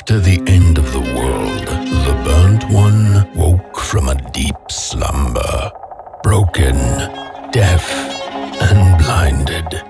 After the end of the world, the burnt one woke from a deep slumber, broken, deaf, and blinded.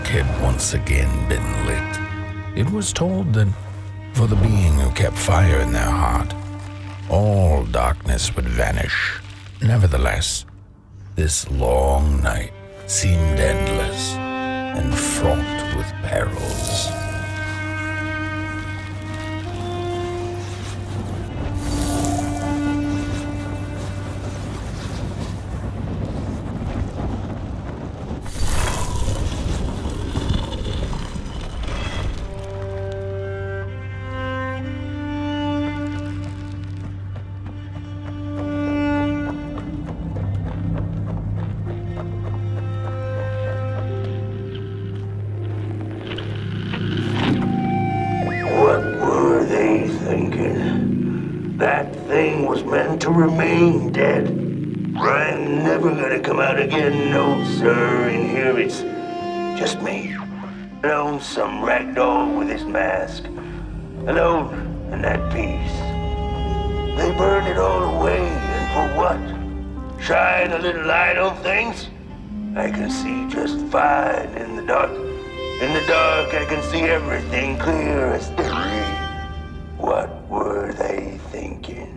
Had once again been lit. It was told that for the being who kept fire in their heart, all darkness would vanish. Nevertheless, this long night seemed endless and fraught with perils. To remain dead. I'm never gonna come out again, no sir. In here it's just me. Alone, some ragdoll with his mask. Alone in that peace. They burned it all away, and for what? Shine a little light on things? I can see just fine in the dark. In the dark, I can see everything clear as day. What were they thinking?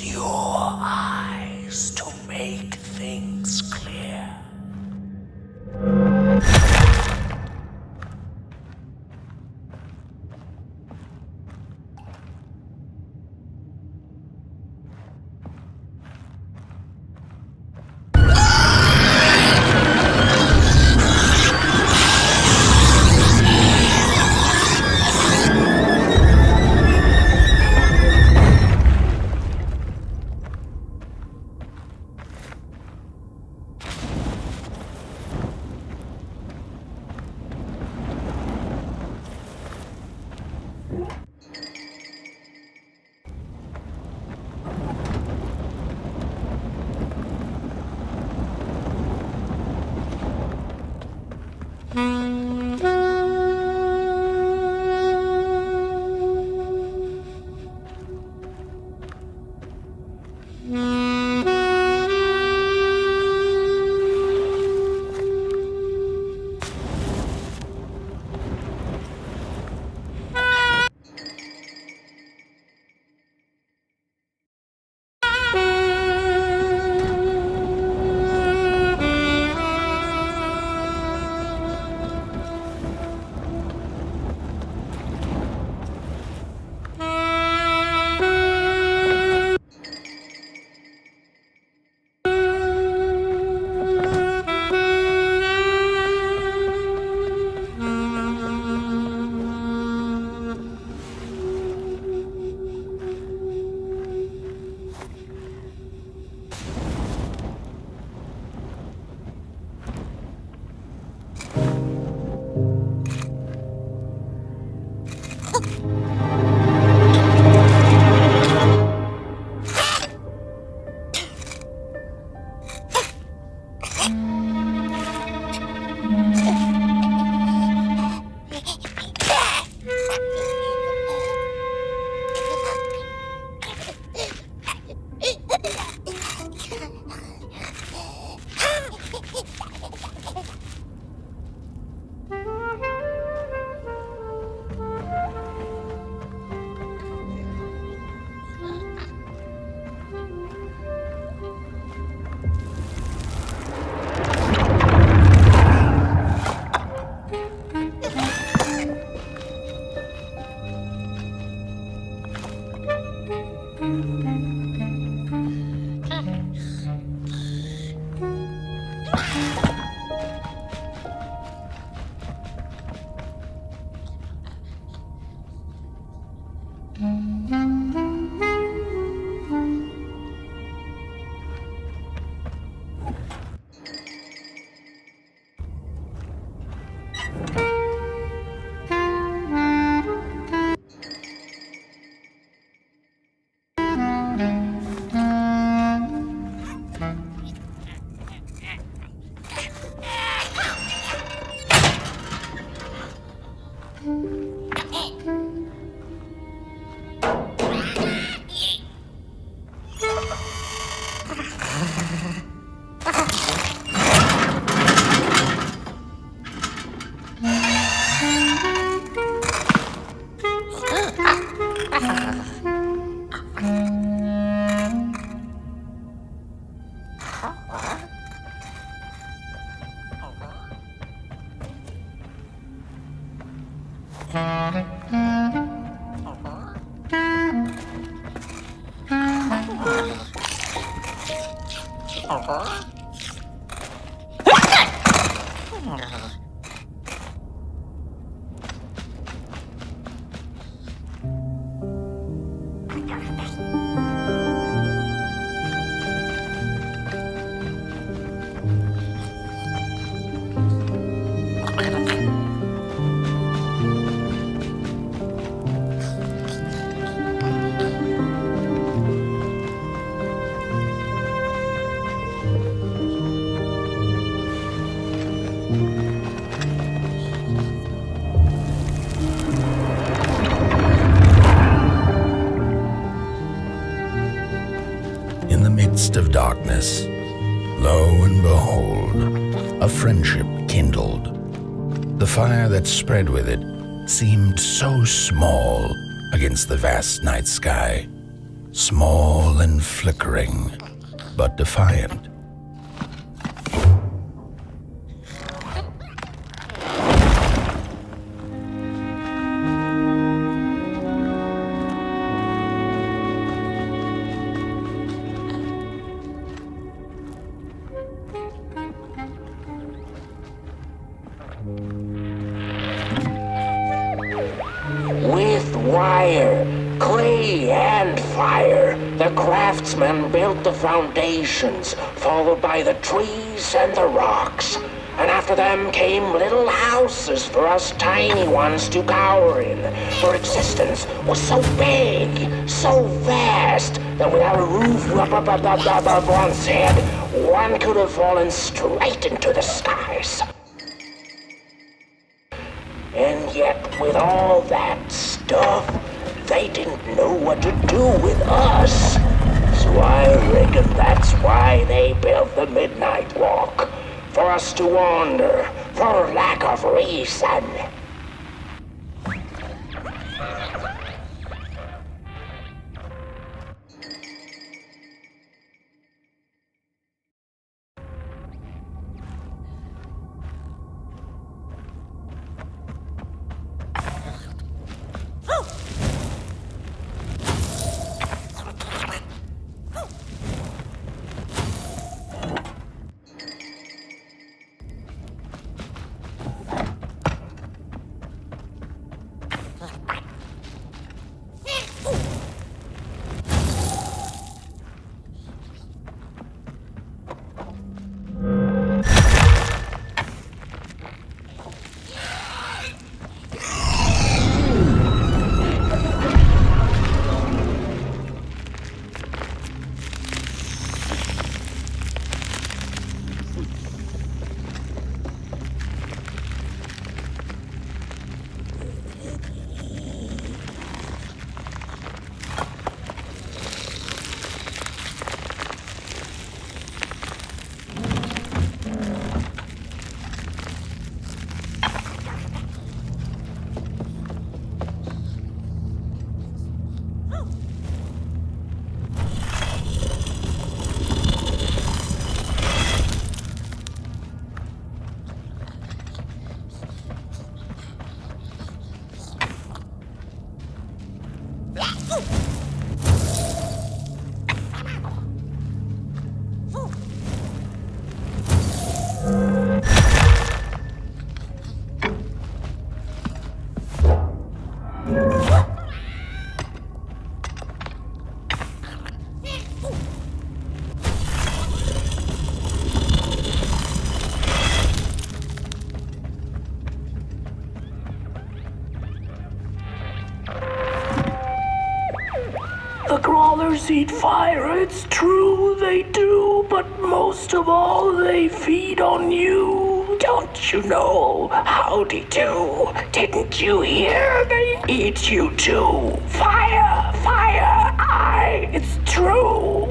use your eyes to make things clear. Midst of darkness, lo and behold, a friendship kindled. The fire that spread with it seemed so small against the vast night sky. small and flickering, but defiant. With wire, clay, and fire, the craftsmen built the foundations, followed by the trees and the rocks. And after them came little houses for us tiny ones to cower in. For existence was so big, so vast, that without a roof above one's head, one could have fallen straight into the skies. And yet, with all that stuff, they didn't know what to do with us. So I reckon that's why they built the Midnight Walk. For us to wander, for lack of reason. The crawlers eat fire, it's true they do, but most of all they feed on you. Don't you know? Howdy do. Didn't you hear? They eat you too. Fire, fire, aye, it's true.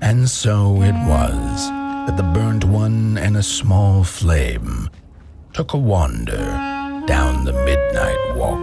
And so it was that the burnt one and a small flame took a wander down the midnight walk.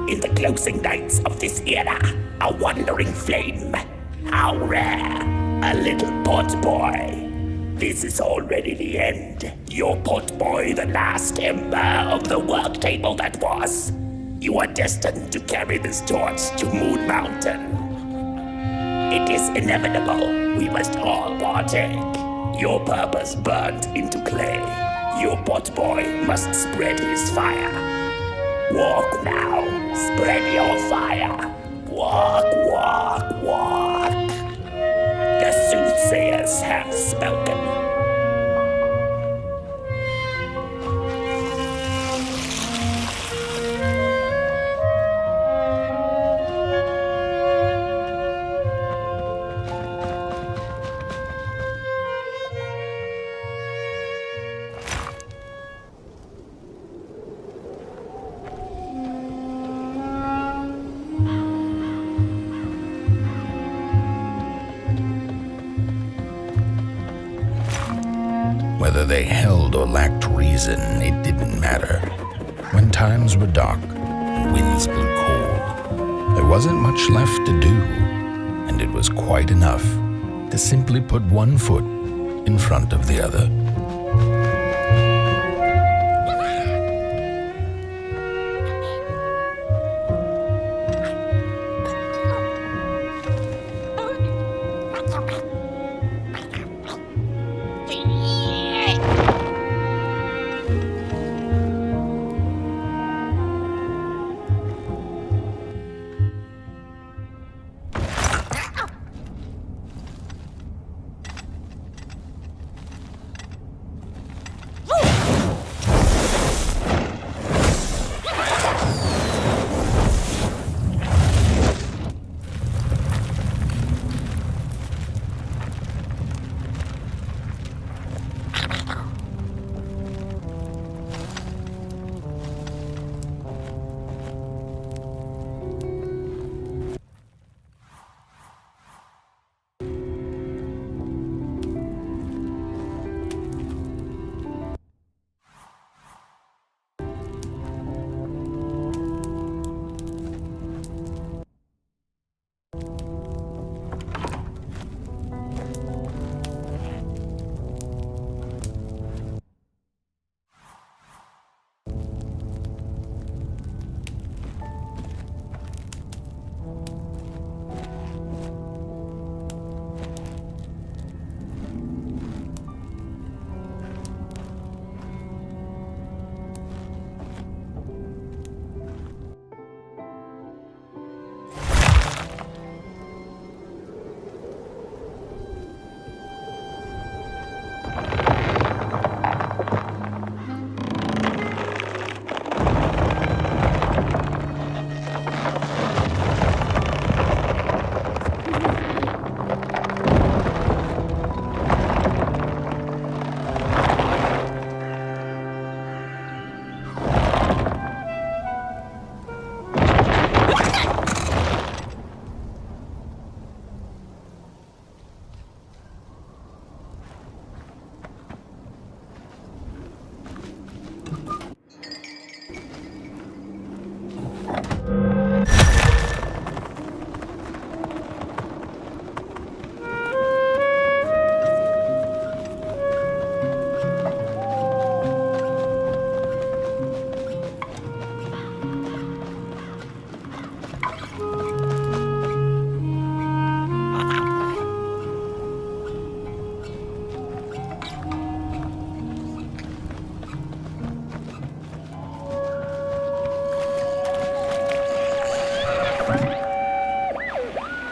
In the closing nights of this era, a wandering flame. How rare, a little pot boy. This is already the end. Your pot boy, the last ember of the work table that was. You are destined to carry this torch to Moon Mountain. It is inevitable. We must all partake. Your purpose burnt into clay. Your pot boy must spread his fire. Walk now, spread your fire. Walk, walk, walk. The soothsayers have spoken. Whether they held or lacked reason, it didn't matter. When times were dark and winds blew cold, there wasn't much left to do, and it was quite enough to simply put one foot in front of the other.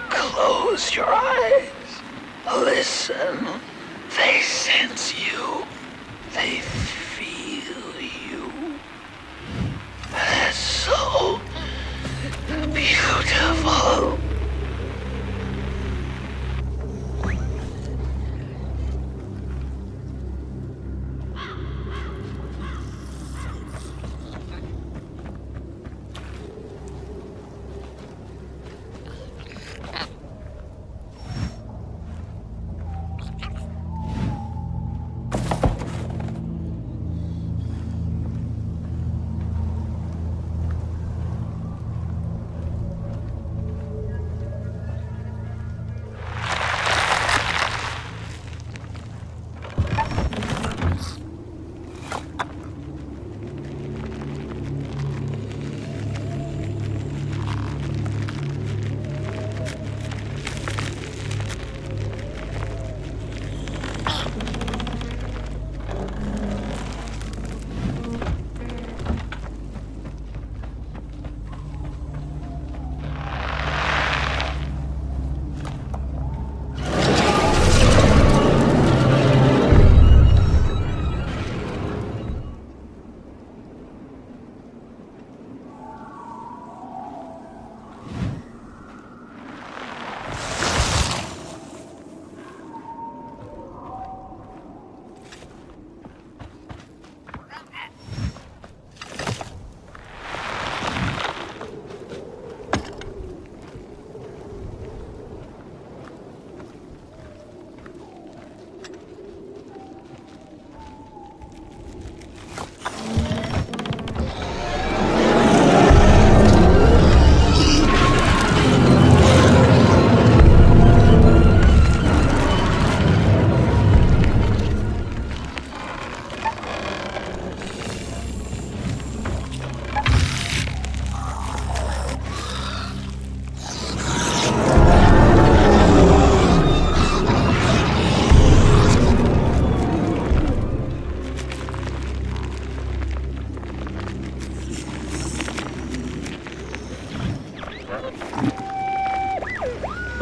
Close your eyes. Listen. They sense you. They feel you. There's so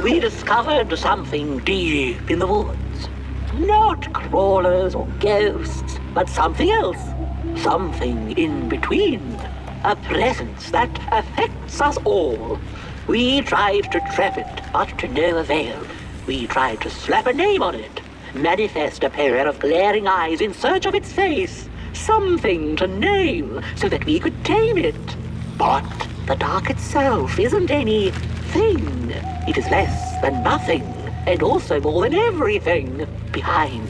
We discovered something deep in the woods. Not crawlers or ghosts, but something else. Something in between. A presence that affects us all. We tried to trap it, but to no avail. We tried to slap a name on it. Manifest a pair of glaring eyes in search of its face. Something to name, so that we could tame it. But the dark itself isn't any thing. It is less than nothing, and also more than everything. Behind,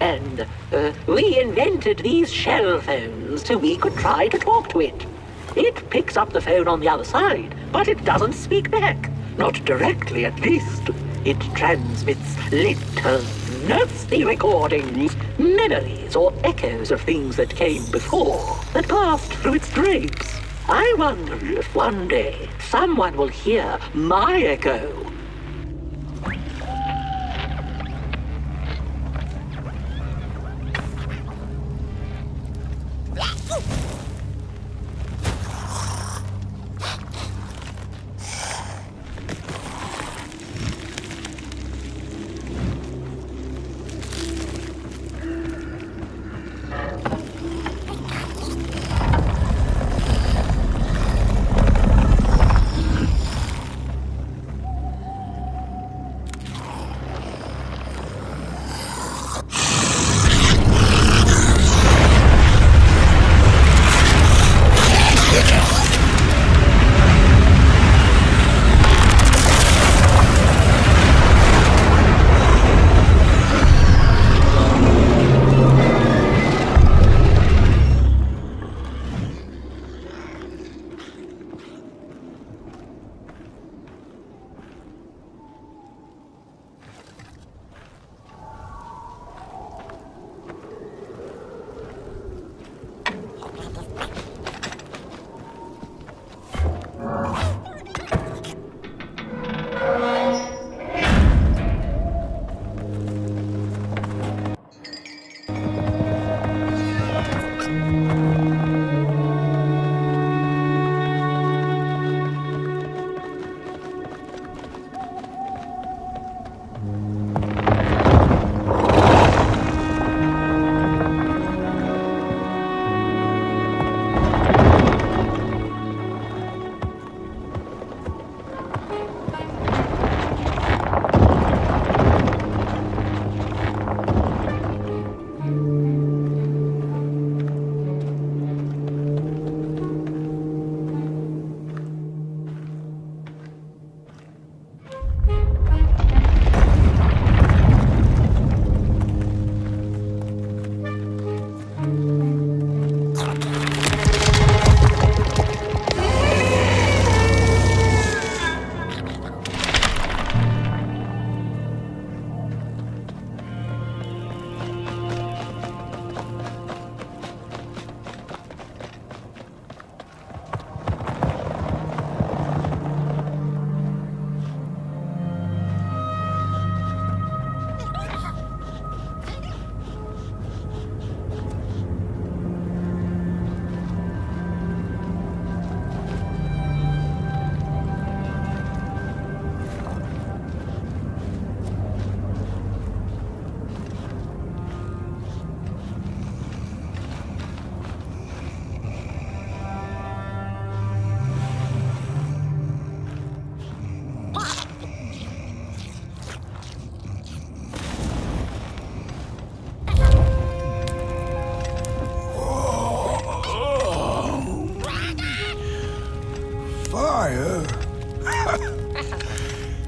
and we invented these shell phones so we could try to talk to it. It picks up the phone on the other side, but it doesn't speak back. Not directly, at least. It transmits little, nasty recordings, memories or echoes of things that came before, that passed through its drapes. I wonder if one day someone will hear my echo.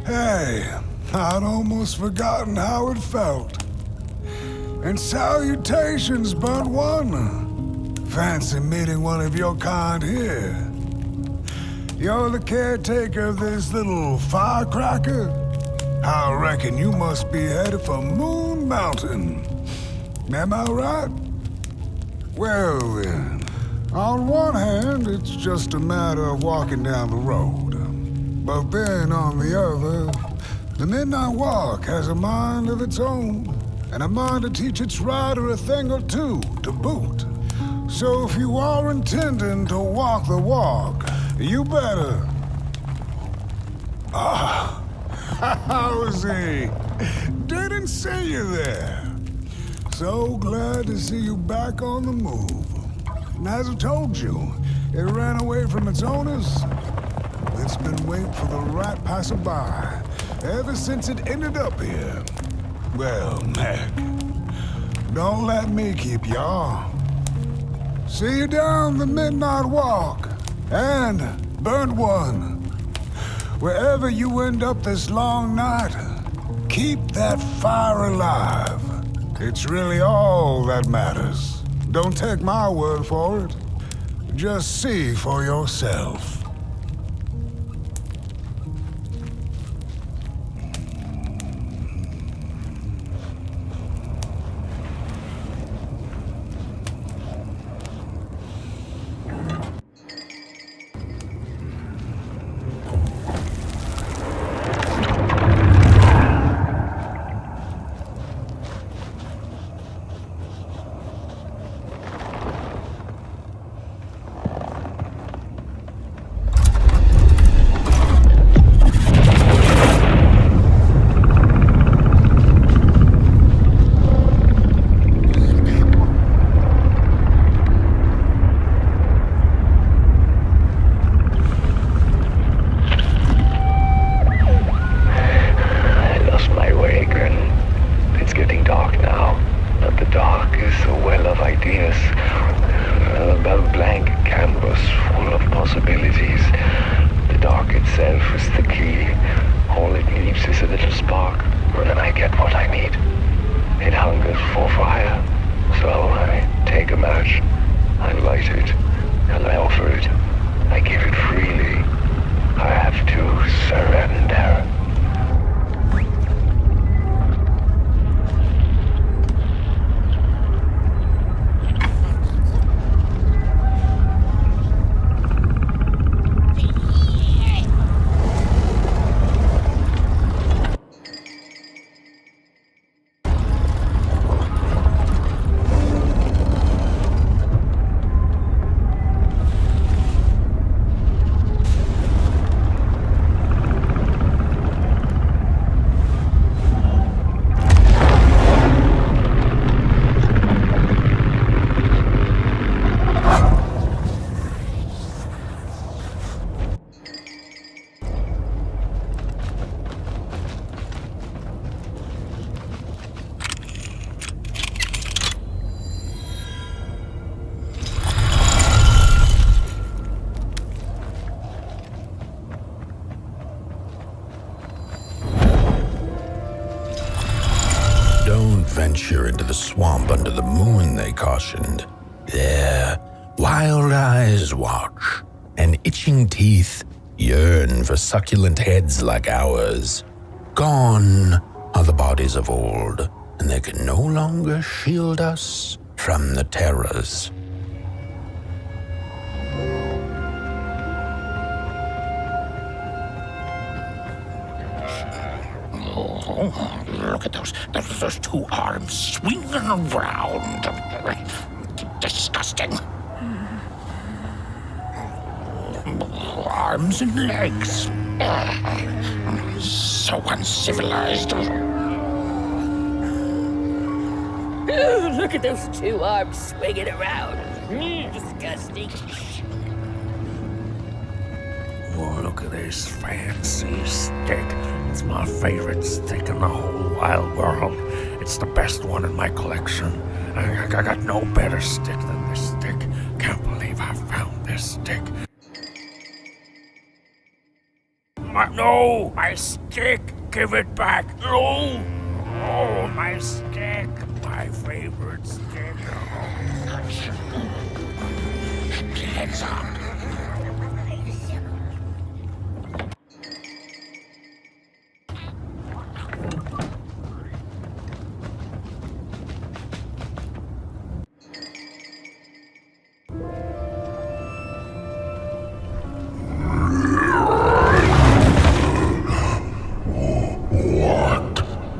Hey, I'd almost forgotten how it felt. And salutations, burnt one. Fancy meeting one of your kind here. You're the caretaker of this little firecracker? I reckon you must be headed for Moon Mountain. Am I right? Well then, on one hand, it's just a matter of walking down the road. But then on the other, the Midnight Walk has a mind of its own, and a mind to teach its rider a thing or two to boot. So if you are intending to walk the walk, You better. Ah, how's he? Didn't see you there. So glad to see you back on the move. And as I told you, it ran away from its owners. It's been waiting for the right passerby ever since it ended up here. Well, Meg, don't let me keep y'all. See you down the Midnight Walk and Burnt One. Wherever you end up this long night, keep that fire alive. It's really all that matters. Don't take my word for it. Just see for yourself. Venture into the swamp under the moon, they cautioned. There, wild eyes watch, and itching teeth yearn for succulent heads like ours. Gone are the bodies of old, and they can no longer shield us from the terrors. Oh, look at those two arms swinging around. Disgusting. Arms and legs. So uncivilized. Look at those two arms swinging around. Disgusting. Oh, look at this fancy stick. It's my favorite stick in the whole wild world. It's the best one in my collection. I got no better stick than this stick. Can't believe I found this stick. No, my stick! Give it back! No! Oh, my stick! My favorite stick. Hands up.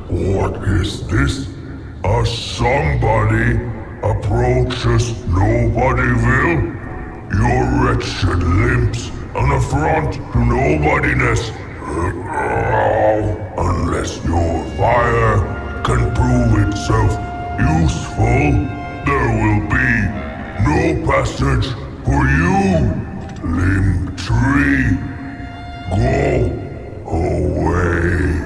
What is this? A somebody approaches nobody will? Your want to nobodiness. Unless your fire can prove itself useful, there will be no passage for you. Limb tree, go away.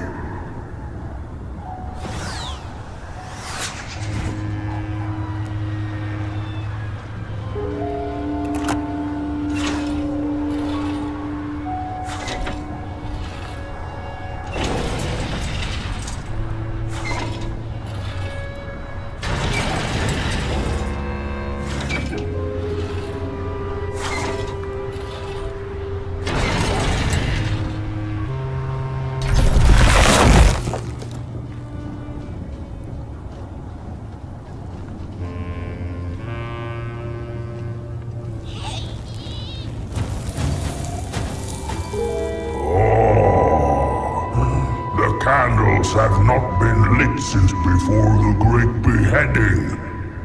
Candles have not been lit since before the great beheading.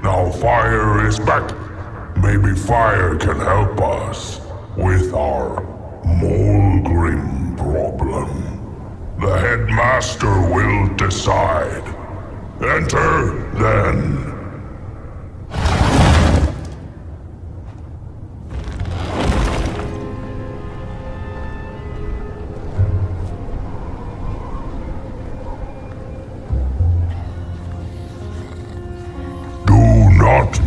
Now fire is back. Maybe fire can help us with our Molgrim problem. The headmaster will decide. Enter, then.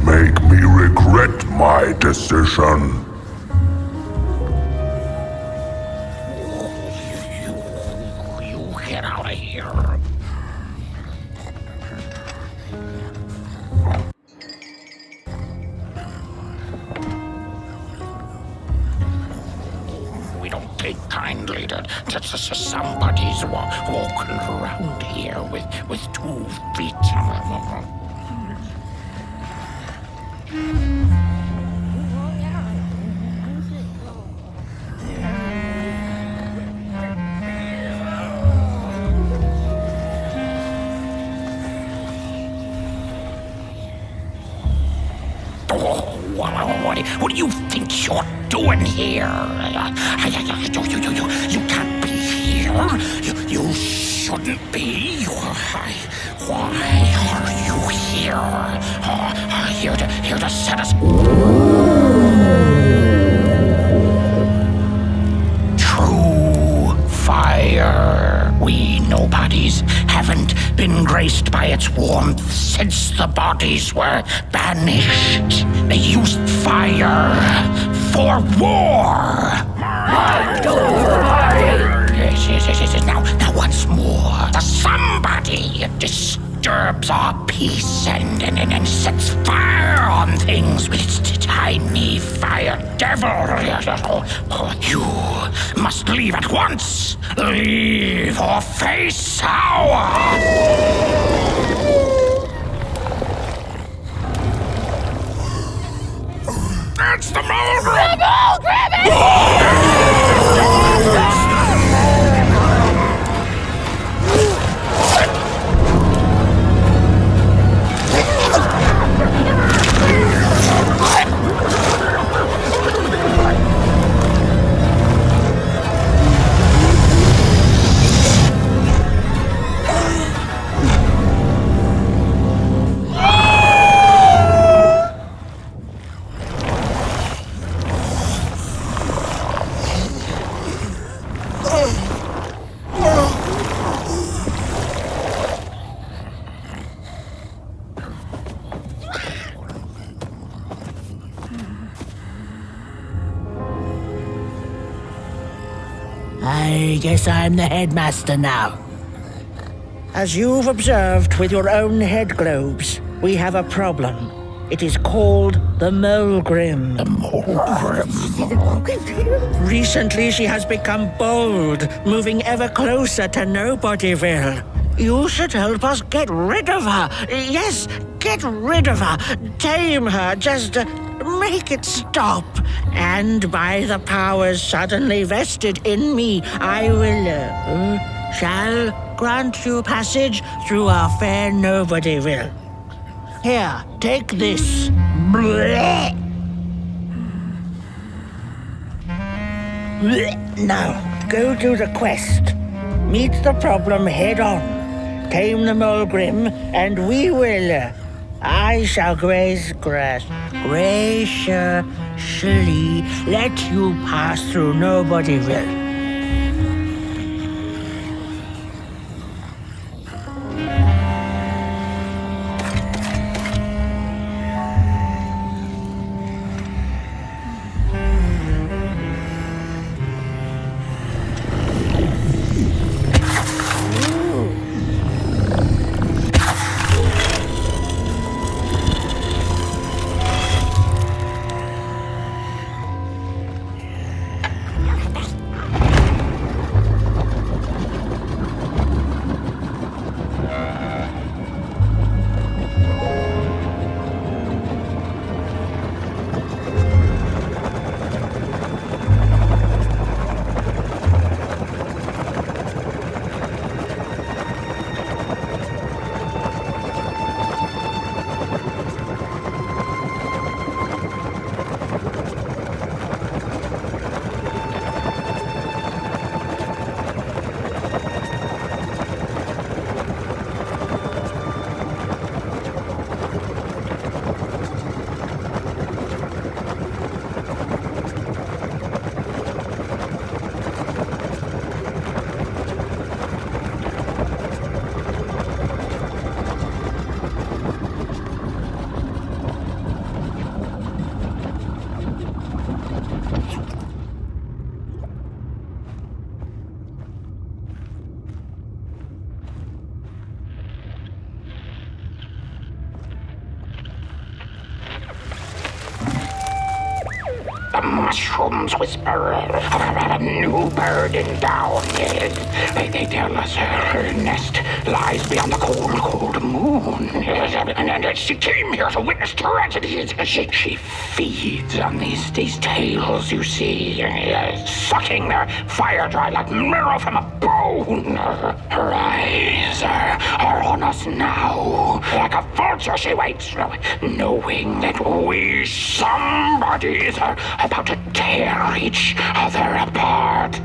Make me regret my decision. You get out of here. We don't take kindly to somebody's walking around here with 2 feet. What do you think you're doing here? You can't be here. You shouldn't be. Why are you here? Here to set us... True fire. We nobodies haven't been graced by its warmth since the bodies were banished. They used fire for war. Yes. Now once more, the somebody disturbs our peace and sets fire on things with its tiny fire devil. You must leave at once. Leave or face our... It's the Molgrim! I guess I'm the headmaster now. As you've observed with your own head globes, we have a problem. It is called the Molgrim. The Molgrim. Recently she has become bold, moving ever closer to Nobodyville. You should help us get rid of her. Yes, get rid of her. Tame her, just make it stop. And by the powers suddenly vested in me, I will, shall grant you passage through our fair Nobodyville. Here, take this. Blech. Now, go do the quest. Meet the problem head on. Tame the mole grim, and we will. I shall graciously let you pass through nobody will. The mushrooms whisper of a new burden down. They tell us her nest lies beyond the cold moon. And she came here to witness tragedies. She feeds on these tales you see, sucking their fire dry like marrow from a bone. Her eyes are on us now. Like a vulture she waits, knowing that we somebodies are about to tear each other apart.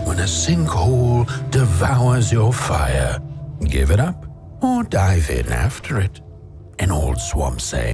When a sinkhole devours your fire, give it up or dive in after it. An old swamp saying.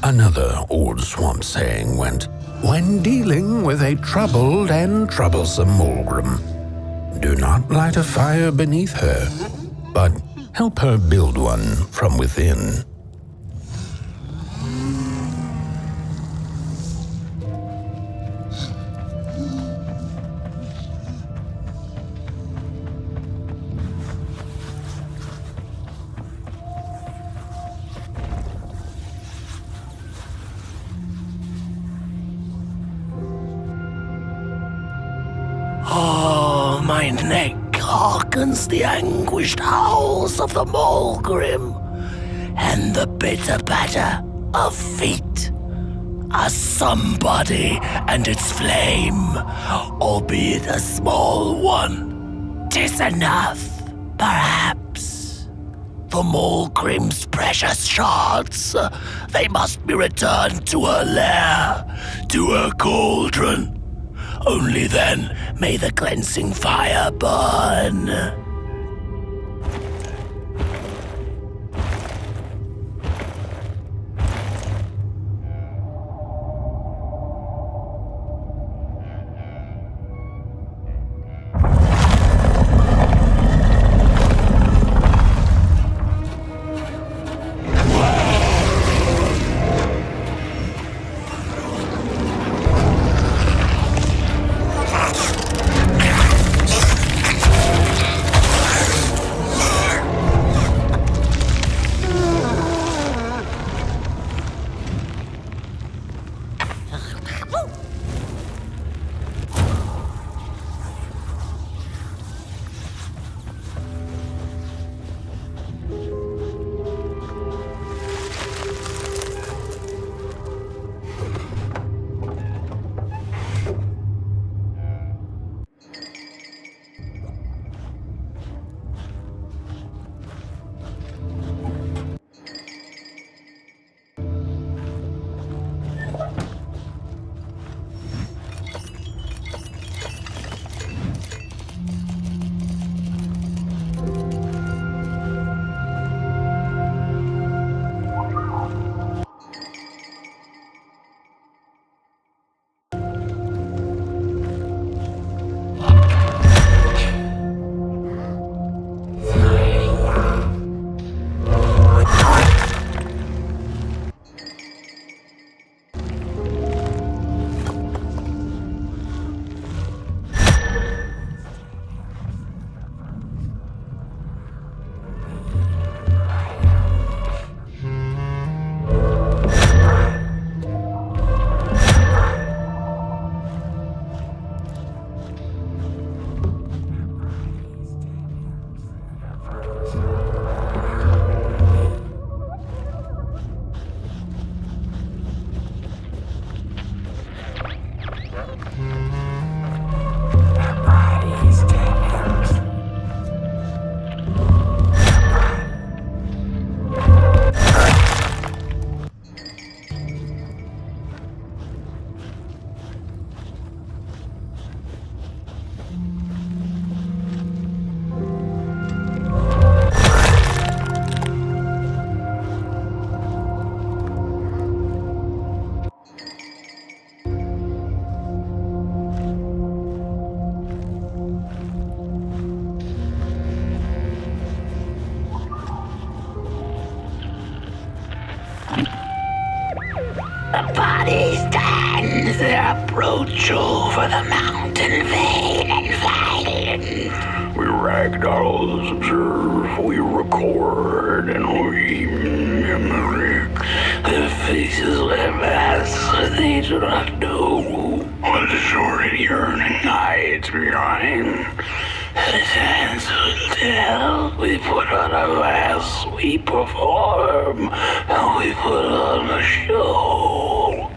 Another old swamp saying went, when dealing with a troubled and troublesome Mulgrim, do not light a fire beneath her, but help her build one from within. Oh, my neck hearkens the anguished howls of the Mulgrim, and the bitter patter of feet. A somebody and its flame, albeit a small one. 'Tis enough, perhaps. The Mulgrim's precious shards, they must be returned to her lair, to her cauldron. Only then may the cleansing fire burn. The bodies stand their approach over the mountain vain and violent. We ragdolls observe, we record, and we mimic. Their faces wear masks, they do not know what the sordid yearning hides behind. His hands will tell. We put on a mask, we perform, and we put on a show.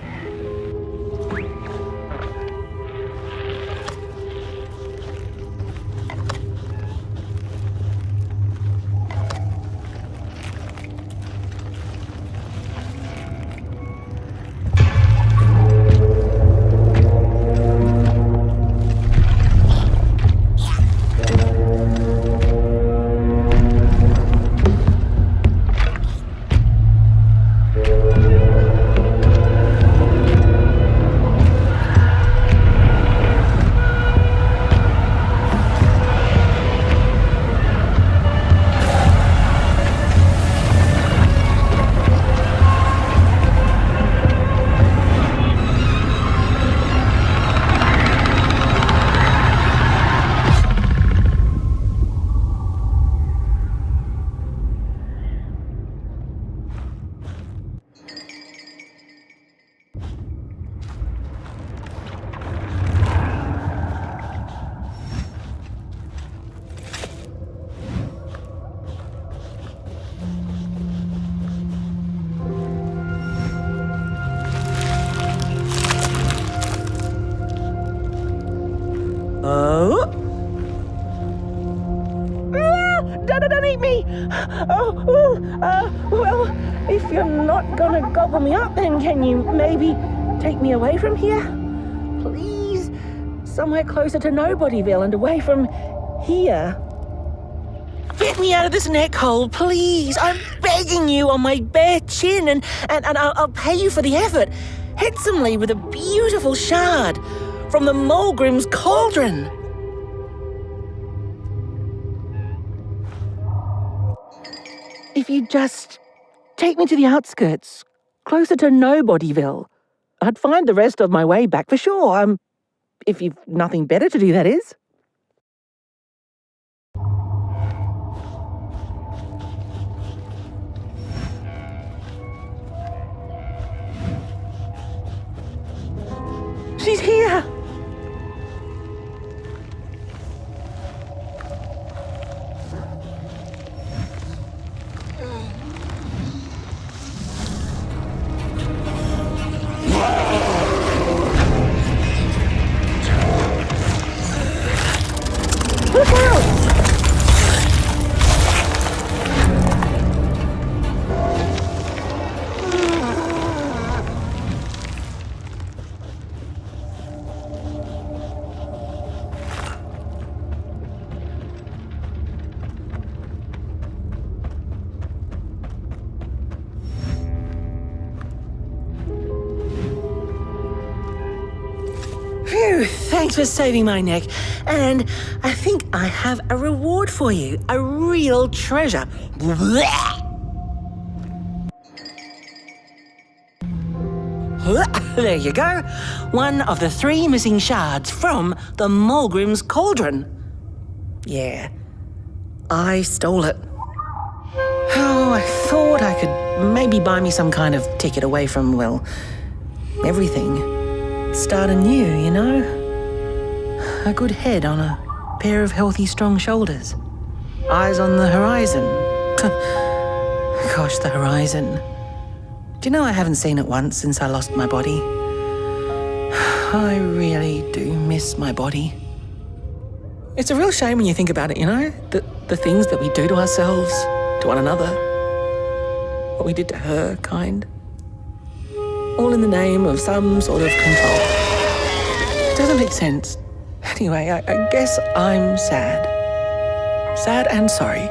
Oh! Don't eat me! Well, if you're not gonna gobble me up, then can you maybe take me away from here? Please? Somewhere closer to Nobodyville and away from here. Get me out of this neck hole, please. I'm begging you on my bare chin, and I'll pay you for the effort. Handsomely with a beautiful shard from the Mulgrim's cauldron. If you just take me to the outskirts, closer to Nobodyville, I'd find the rest of my way back for sure. If you've nothing better to do, that is. She's here! Look out! Phew, thanks for saving my neck. And I think I have a reward for you. A real treasure. There you go. One of the 3 missing shards from the Mulgrim's cauldron. Yeah, I stole it. Oh, I thought I could maybe buy me some kind of ticket away from, well, everything. Start anew, you know? A good head on a pair of healthy, strong shoulders. Eyes on the horizon. Gosh, the horizon. Do you know I haven't seen it once since I lost my body? I really do miss my body. It's a real shame when you think about it, you know? The things that we do to ourselves, to one another. What we did to her, kind. All in the name of some sort of control. It doesn't make sense. Anyway, I guess I'm sad. Sad and sorry.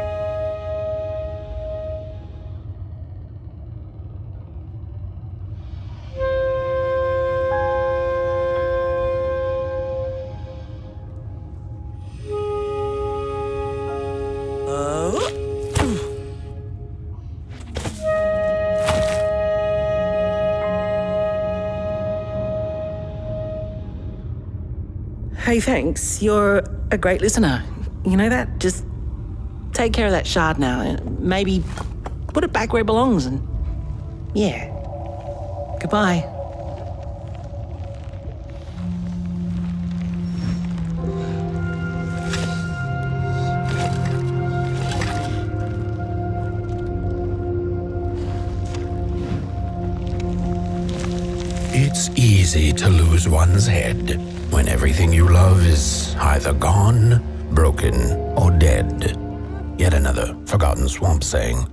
Hey, thanks. You're a great listener. You know that? Just take care of that shard now and maybe put it back where it belongs and... yeah. Goodbye. It's easy to lose one's head when everything you love is either gone, broken, or dead. Yet another forgotten swamp saying.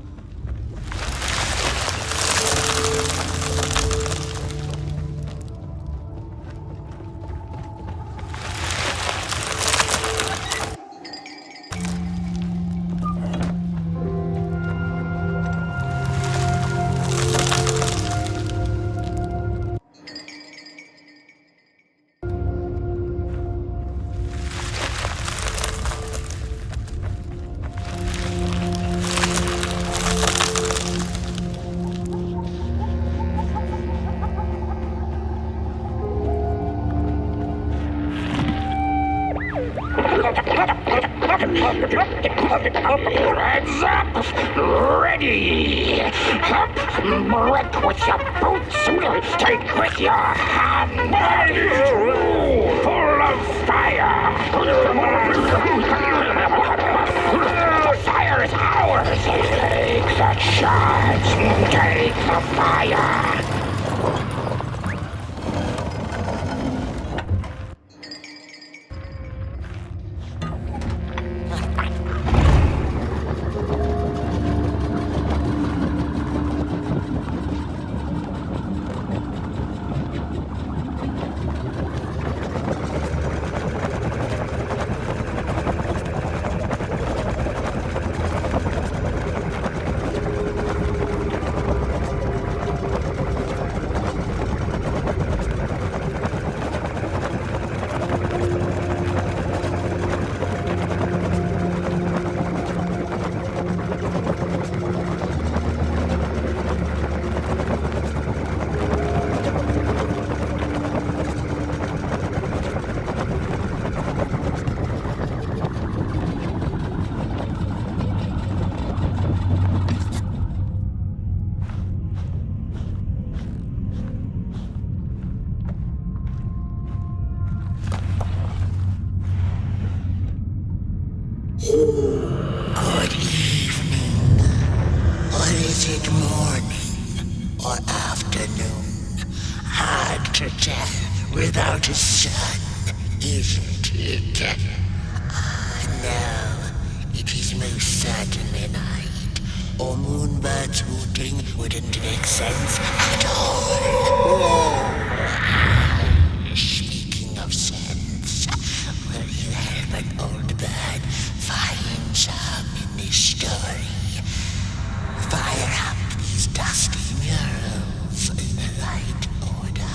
Hands up! Ready! Up! Break with your boots! Take with your hand! Full of fire! The fire is ours! Take the charge! Take the fire! Good evening. Or is it morning or afternoon? Hard to tell without a sun, isn't it? No, it is most certainly night, or moonbirds hooting wouldn't make sense at all. Speaking of sense, will you help an old bird find some in this story? Fire up these dusty murals in the right order,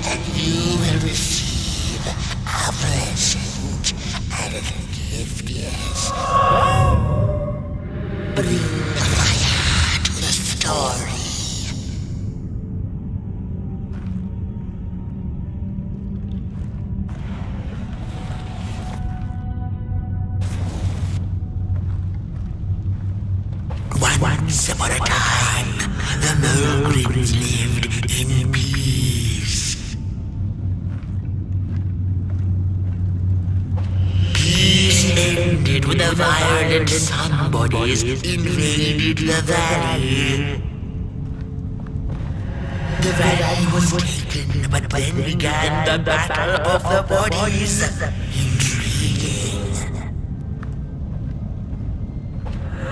and you will receive a present, a little gift, yes. Bring fire to the story. Once upon a time, the Mulgrims lived in peace. Peace ended when the violent somebodies invaded the valley. The valley was taken, but then began the Battle of the Bodies. Intriguing.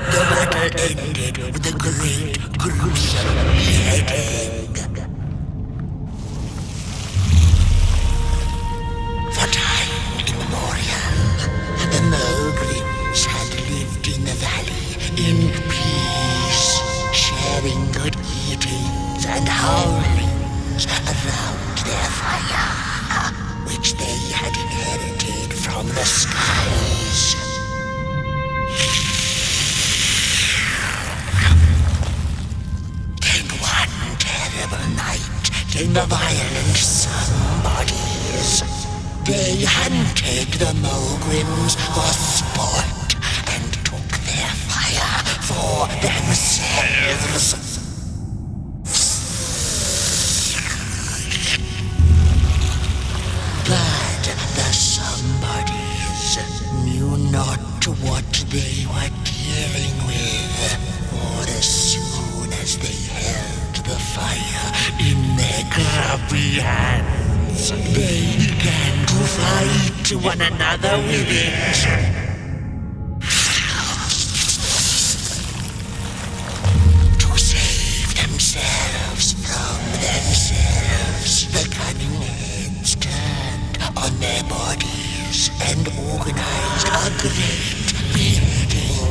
The battle ended with a great, gruesome beheading. For time immemorial, the Mulgrims had lived in the valley in peace, sharing good eatings and howlings around their fire, which they had inherited from the skies. Night came the violent somebodies. They hunted the Mulgrims for sport and took their fire for themselves. But the somebodies knew not what they were dealing with, for as soon as they held the fire in their grubby hands, they began to fight one another with it. To save themselves from themselves, the cunning heads turned on their bodies and organized a great building.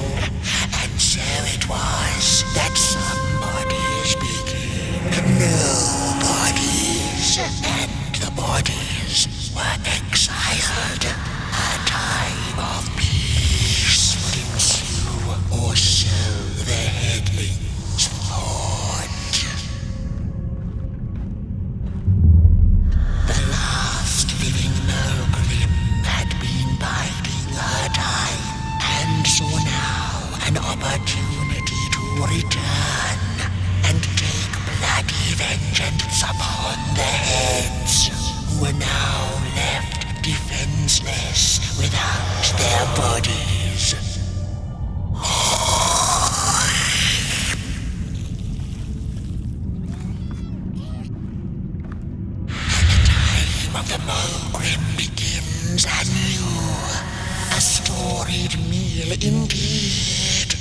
And so it was that somebodies became nobodies, and the bodies were exiled. A time of peace would ensue, or so the headlings thought. The last living Mulgrim had been biding her time, and saw now an opportunity to return and take bloody vengeance upon the heads who were now left defenseless without their bodies. The time of the Mulgrim begins anew. A storied meal indeed.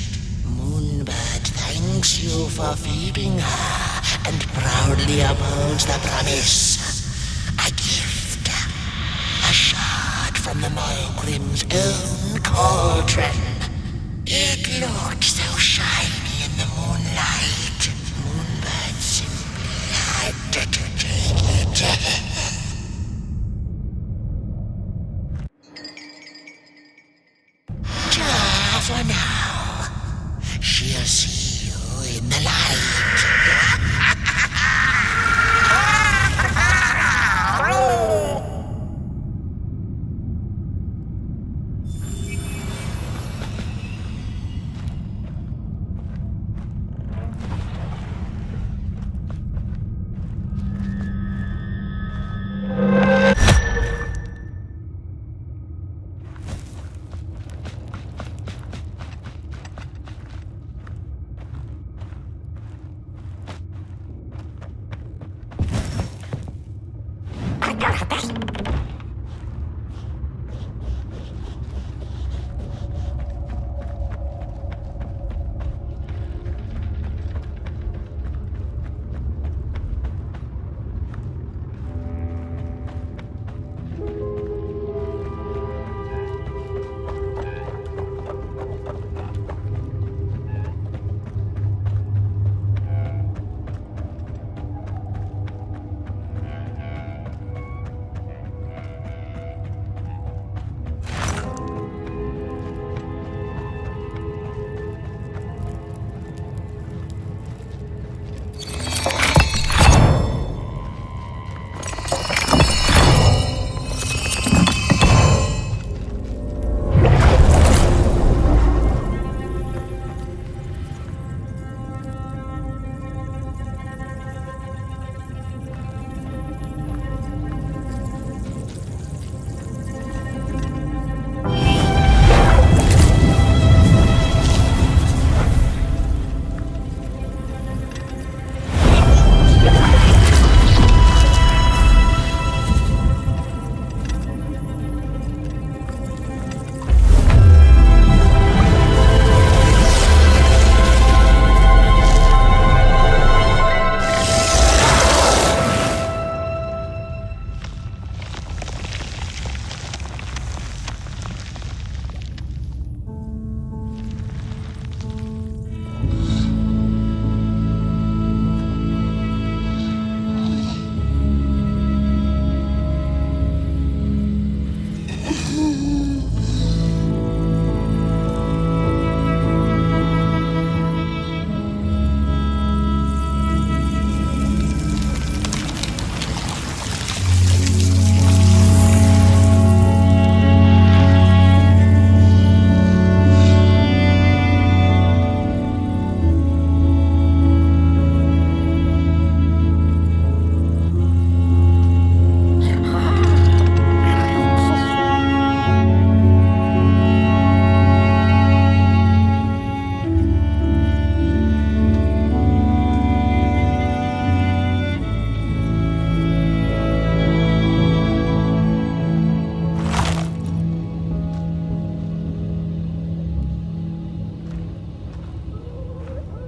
Moonbird thanks you for feeding her and proudly upholds the promise. A gift. A shard from the Mulgrim's own cauldron. It looked so shiny in the moonlight. Moonbird simply had to take it. For now, she'll see you in the light.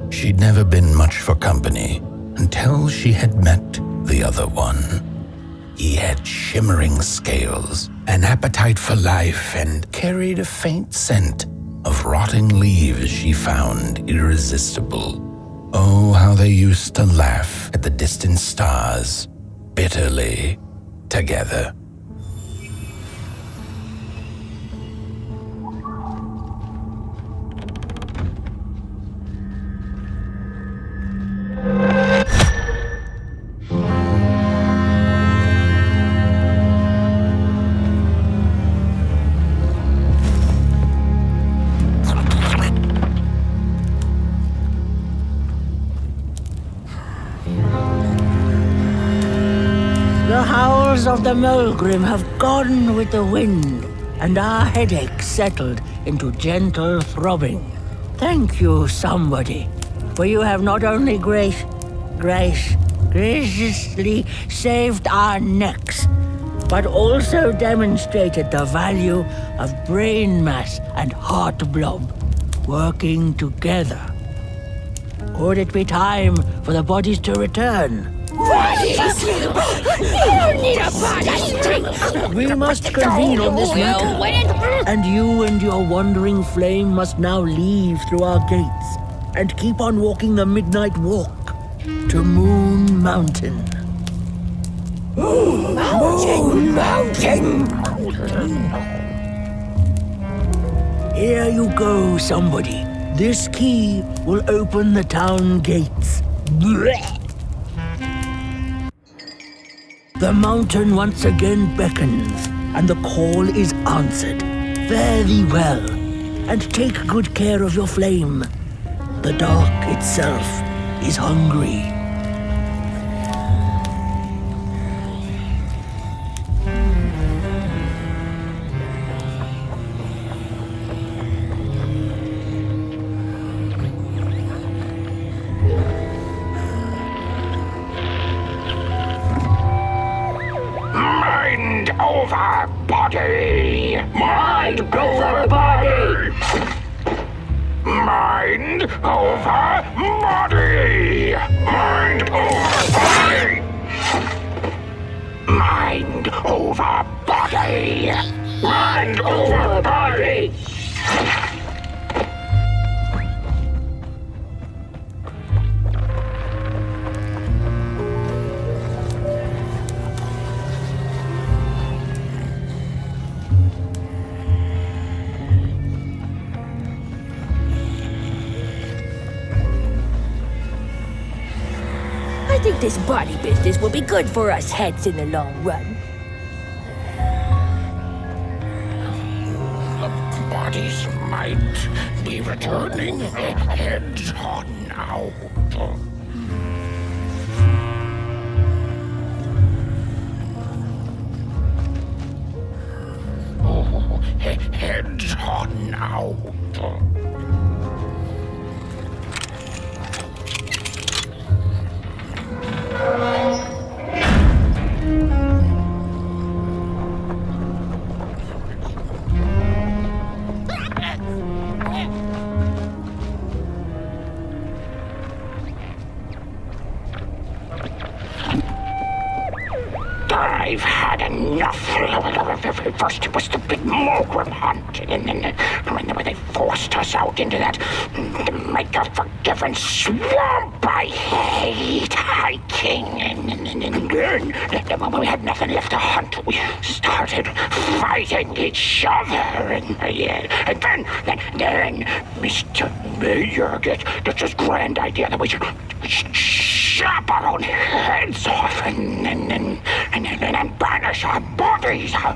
She'd never been much for company until she had met the other one. He had shimmering scales, an appetite for life, and carried a faint scent of rotting leaves she found irresistible. Oh, how they used to laugh at the distant stars, bitterly, together. The howls of the Mulgrim have gone with the wind, and our headaches settled into gentle throbbing. Thank you, somebody, for you have not only graciously saved our necks, but also demonstrated the value of brain mass and heart blob working together. Could it be time for the bodies to return? We must convene on this matter, and you and your wandering flame must now leave through our gates and keep on walking the midnight walk to Moon Mountain. Moon Mountain! Here you go, somebody. This key will open the town gates. The mountain once again beckons, and the call is answered. Fare thee well, and take good care of your flame. The dark itself is hungry. Mind over body! Mind over body! Mind over body! Mind over body! Mind over body! Mind over body! I think this body business will be good for us heads in the long run. The bodies might be returning. Heads on out. Oh, heads on out. I've had enough. enough. First it was the big Mogrim hunt, and then when they forced us out into that make-a-forgiven swamp. I hate hiking, and then when we had nothing left to hunt, we started fighting each other, and then Mr. Mayor gets this grand idea that we should chop our own heads off and banish our bodies. How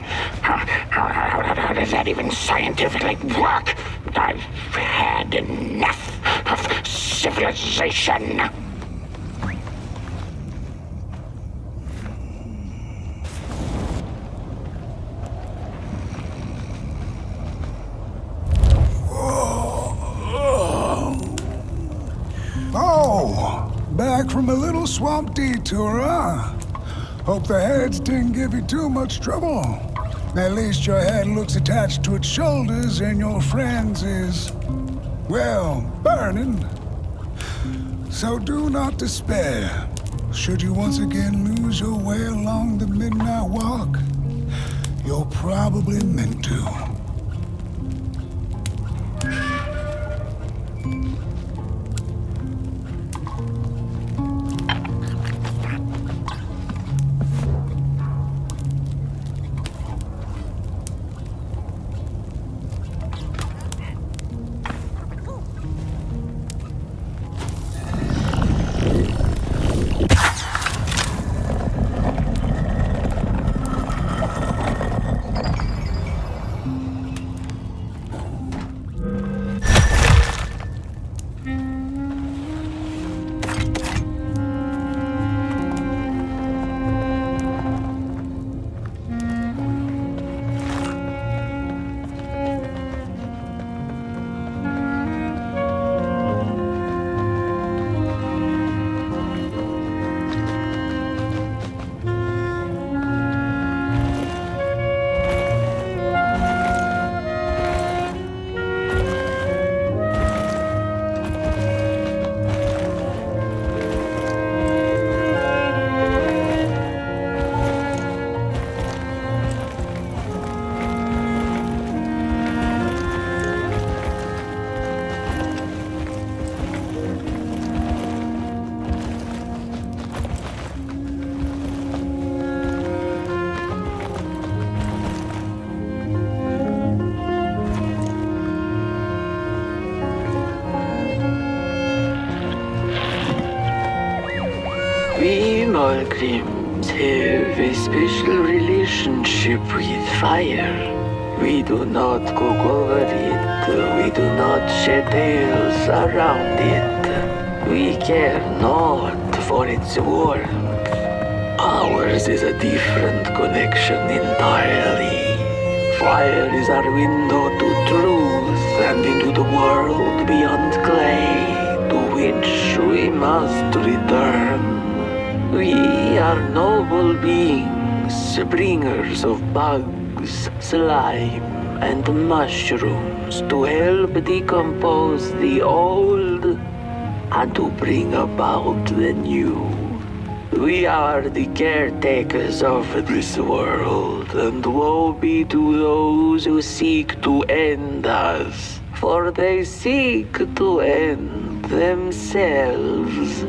does that even scientifically work? I've had enough of civilization. Oh, back from a little swamp detour, huh? Hope the heads didn't give you too much trouble. At least your head looks attached to its shoulders and your friend's is, well, burning. So do not despair. Should you once again lose your way along the midnight walk, you're probably meant to. We Malgrims have a special relationship with fire. We do not cook over it. We do not shed tales around it. We care not for its warmth. Ours is a different connection entirely. Fire is our window to truth and into the world beyond clay, to which we must return. We are noble beings, bringers of bugs, slime, and mushrooms to help decompose the old and to bring about the new. We are the caretakers of this world, and woe be to those who seek to end us, for they seek to end themselves.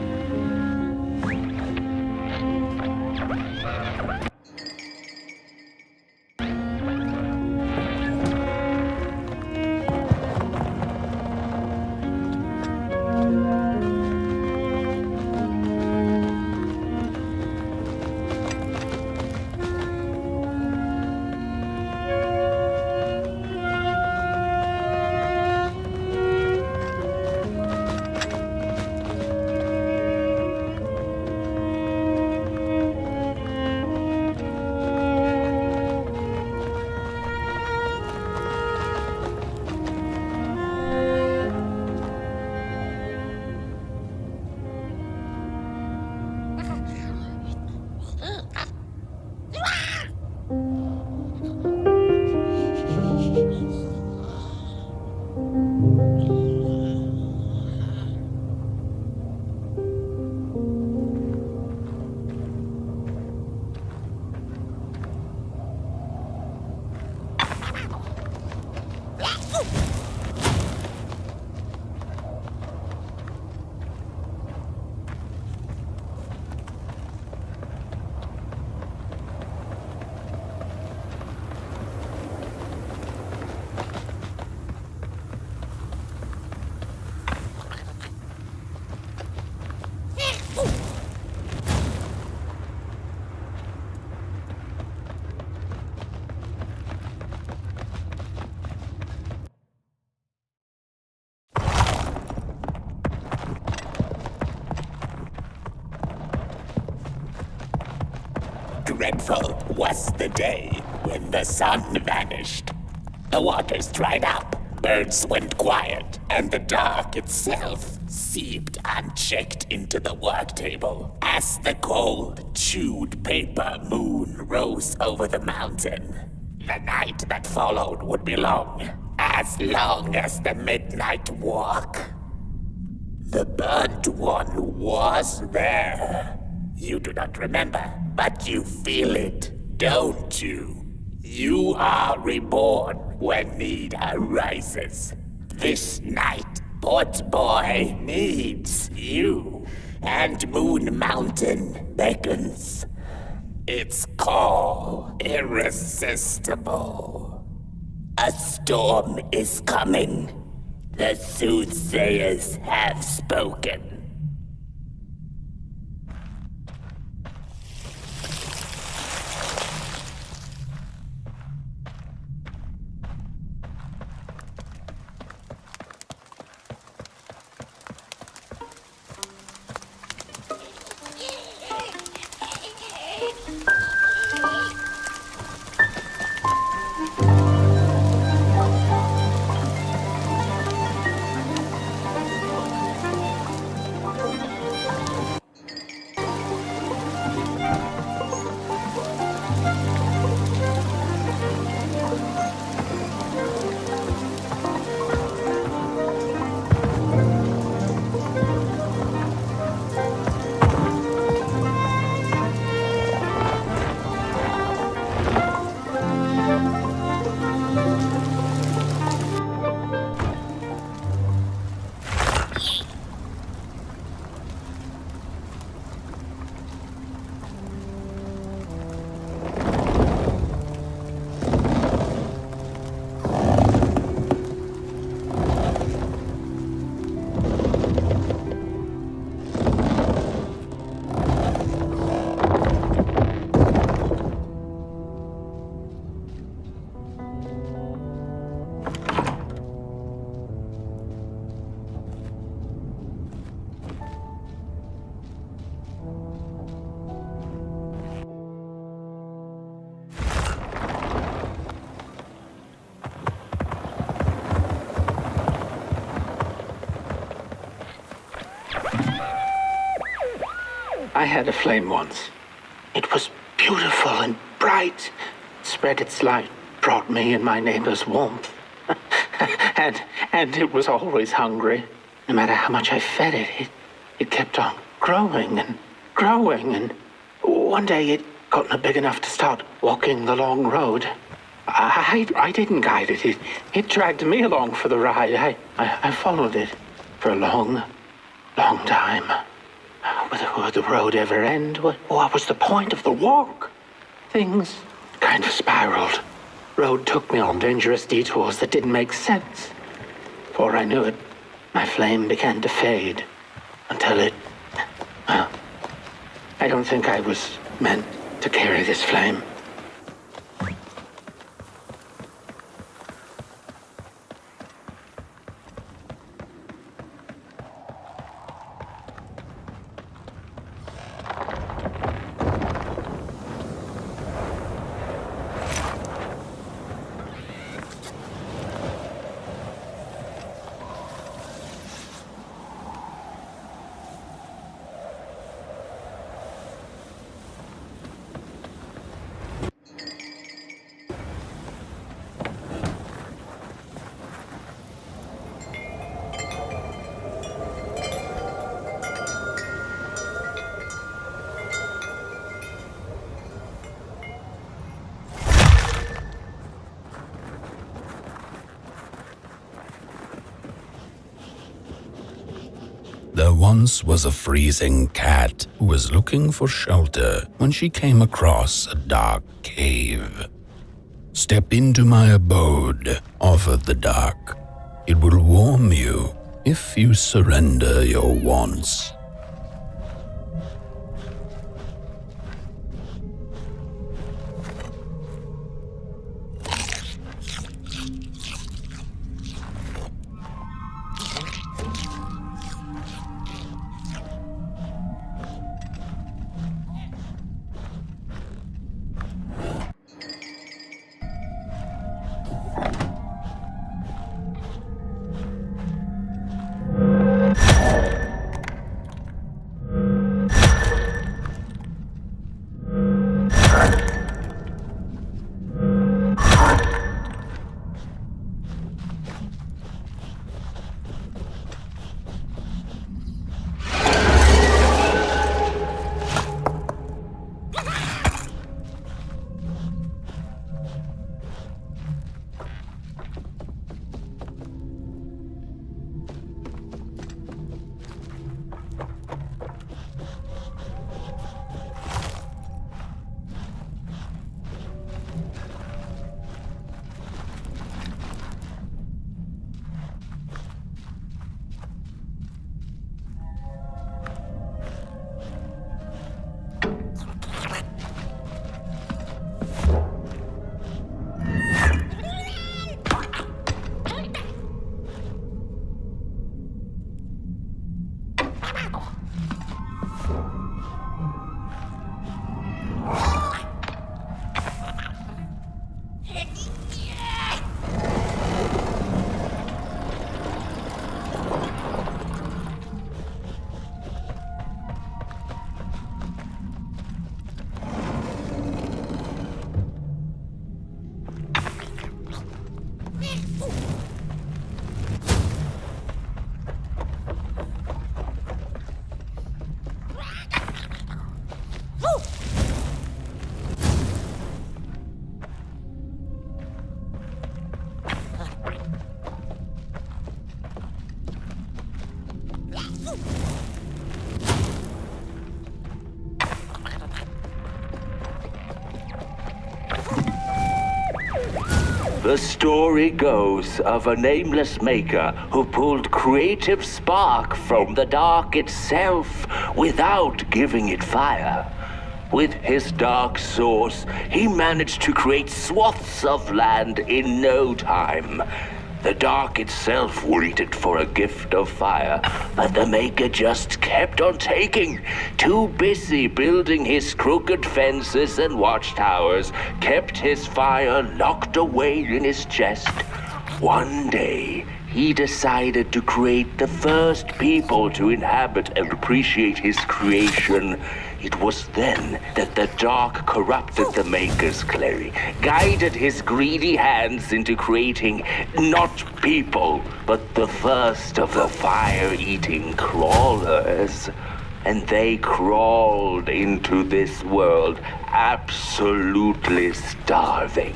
dreadful was the day when the sun vanished. The waters dried up, birds went quiet, and the dark itself seeped unchecked into the work table as the cold, chewed paper moon rose over the mountain. The night that followed would be long as the midnight walk. The burnt one was there. You do not remember, but you feel it, don't you? You are reborn when need arises. This night, Port Boy needs you, and Moon Mountain beckons. Its call irresistible. A storm is coming. The soothsayers have spoken. I had a flame once. It was beautiful and bright. It spread its light, brought me and my neighbors warmth. and it was always hungry. No matter how much I fed it, it kept on growing and growing. And one day it got big enough to start walking the long road. I didn't guide it. It dragged me along for the ride. I followed it for a long, long time. Would the road ever end? What was the point of the walk? Things kind of spiraled. Road took me on dangerous detours that didn't make sense. Before I knew it, my flame began to fade until it... Well, I don't think I was meant to carry this flame. There once was a freezing cat who was looking for shelter when she came across a dark cave. "Step into my abode," offered the dark. "It will warm you if you surrender your wants." The story goes of a nameless maker who pulled creative spark from the dark itself without giving it fire. With his dark source, he managed to create swaths of land in no time. The dark itself waited for a gift of fire, but the maker just kept on taking. Too busy building his crooked fences and watchtowers, kept his fire locked away in his chest. One day, he decided to create the first people to inhabit and appreciate his creation. It was then that the dark corrupted the maker's clay, guided his greedy hands into creating not people, but the first of the fire-eating crawlers. And they crawled into this world absolutely starving.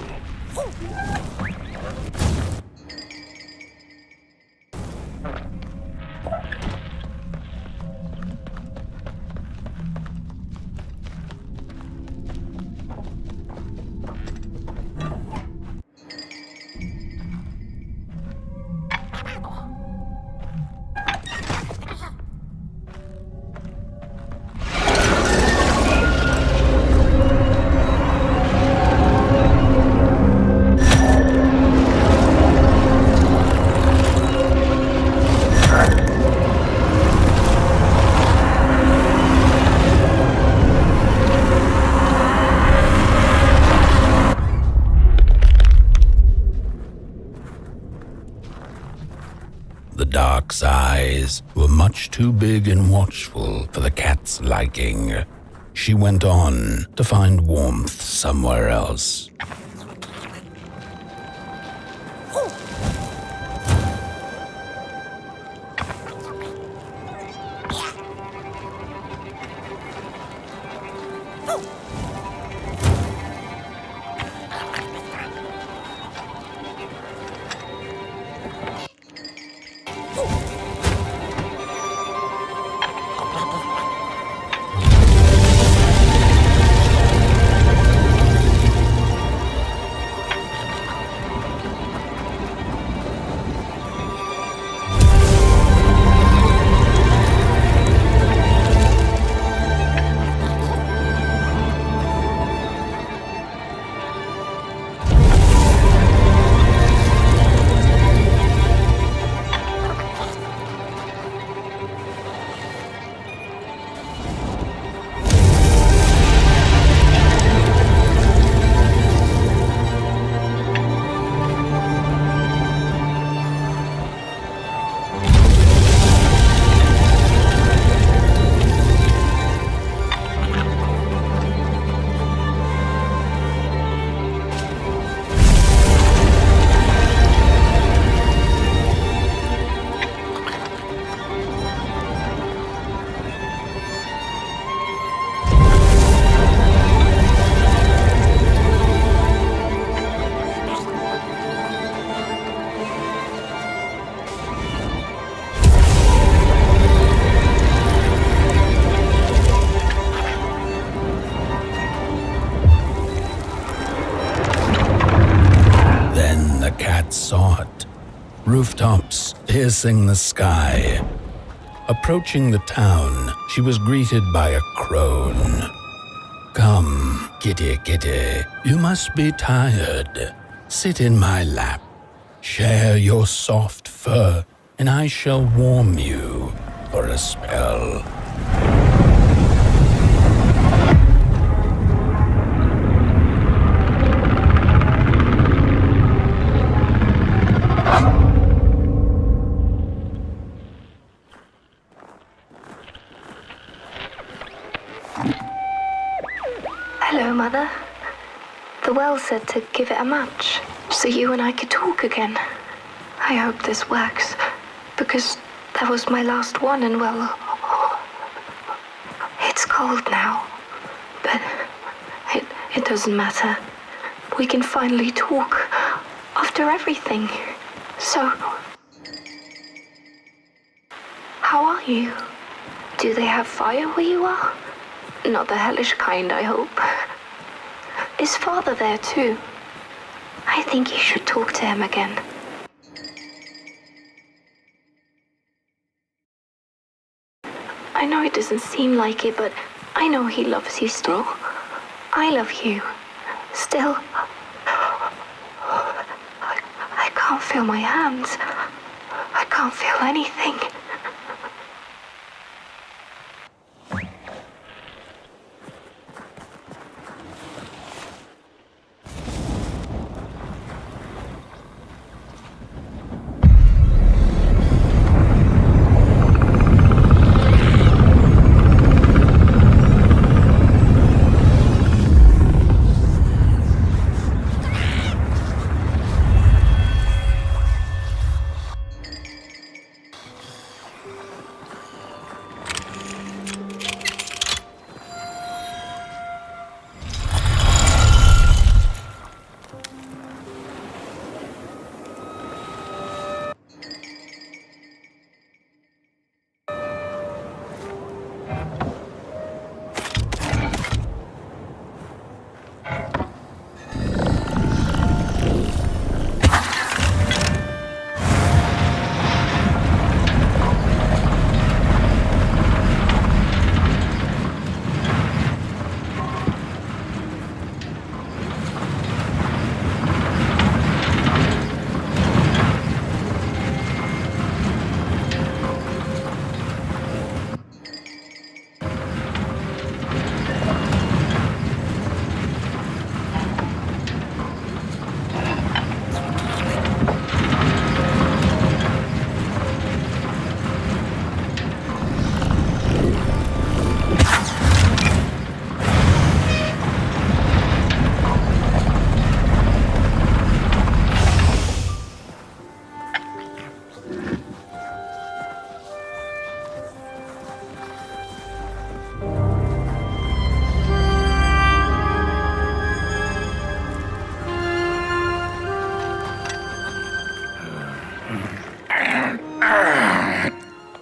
The dark's eyes were much too big and watchful for the cat's liking. She went on to find warmth somewhere else. Saw it. Rooftops piercing the sky. Approaching the town, she was greeted by a crone. Come, kitty, kitty, you must be tired. Sit in my lap. Share your soft fur, and I shall warm you for a spell. Hello, Mother. The well said to give it a match, so you and I could talk again. I hope this works, because that was my last one, and well, it's cold now. But it doesn't matter. We can finally talk after everything. So, how are you? Do they have fire where you are? Not the hellish kind, I hope. Is Father there too? I think you should talk to him again. I know it doesn't seem like it, but I know he loves you still. I love you. Still. I can't feel my hands. I can't feel anything.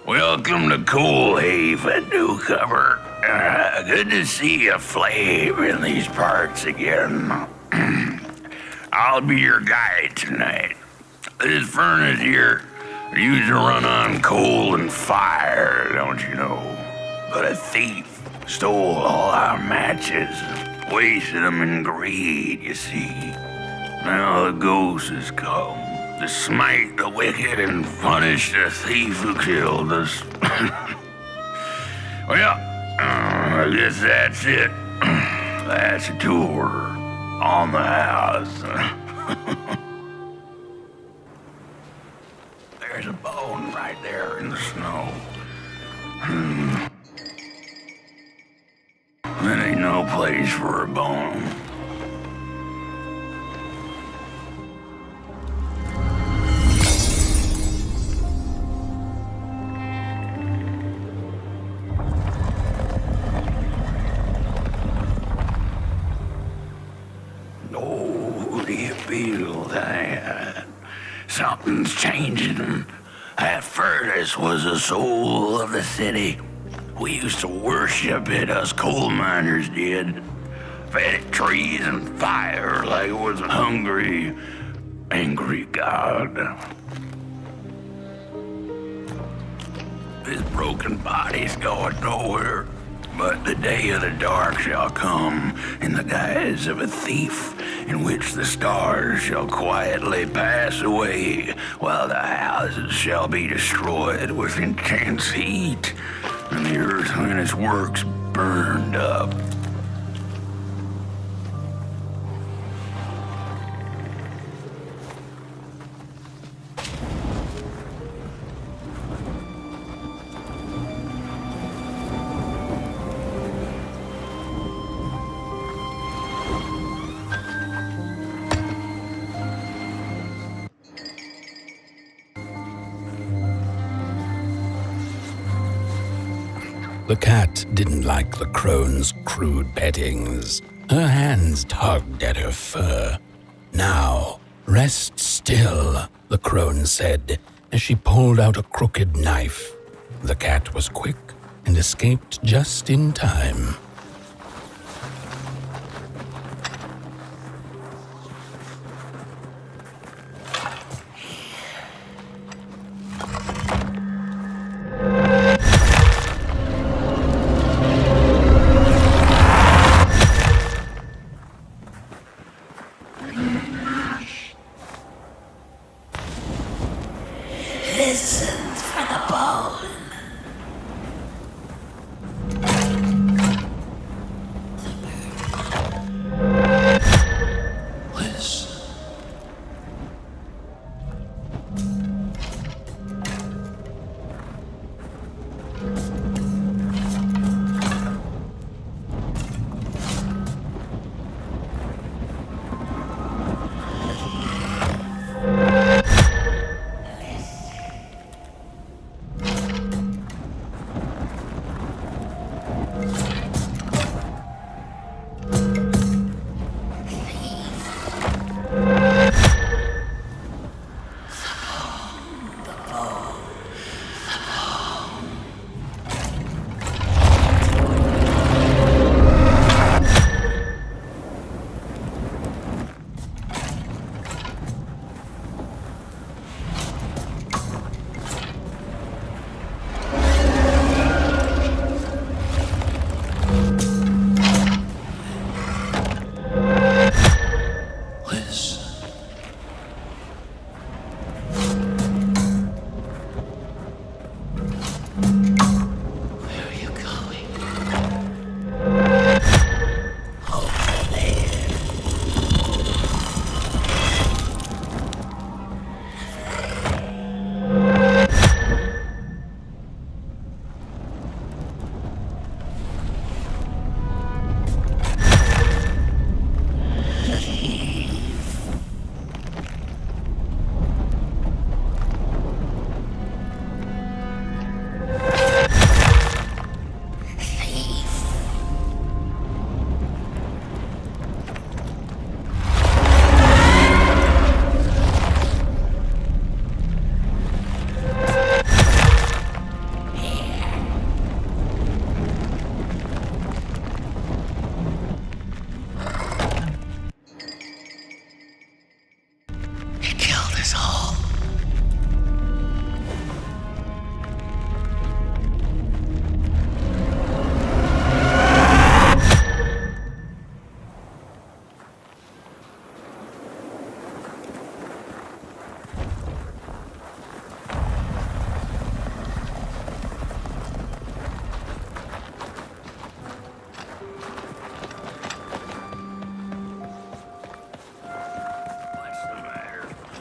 Welcome to Cool Haven, newcomer. Good to see a flame in these parts again. I'll be your guide tonight. This furnace here used to run on coal and fire, don't you know? But a thief stole all our matches, wasted them in greed, you see. Now the ghost has come to smite the wicked and punish the thief who killed us. Well, I guess that's it. That's a tour on the house. There's a bone right there in the snow. There ain't no place for a bone. Something's changing. That furnace was the soul of the city. We used to worship it, us coal miners did. Fed it trees and fire like it was a hungry, angry god. This broken body's going nowhere. But the day of the dark shall come in the guise of a thief, in which the stars shall quietly pass away, while the houses shall be destroyed with intense heat, and the earth and its works burned up. The cat didn't like the crone's crude pettings. Her hands tugged at her fur. "Now, rest still," the crone said as she pulled out a crooked knife. The cat was quick and escaped just in time. Listen for the bone.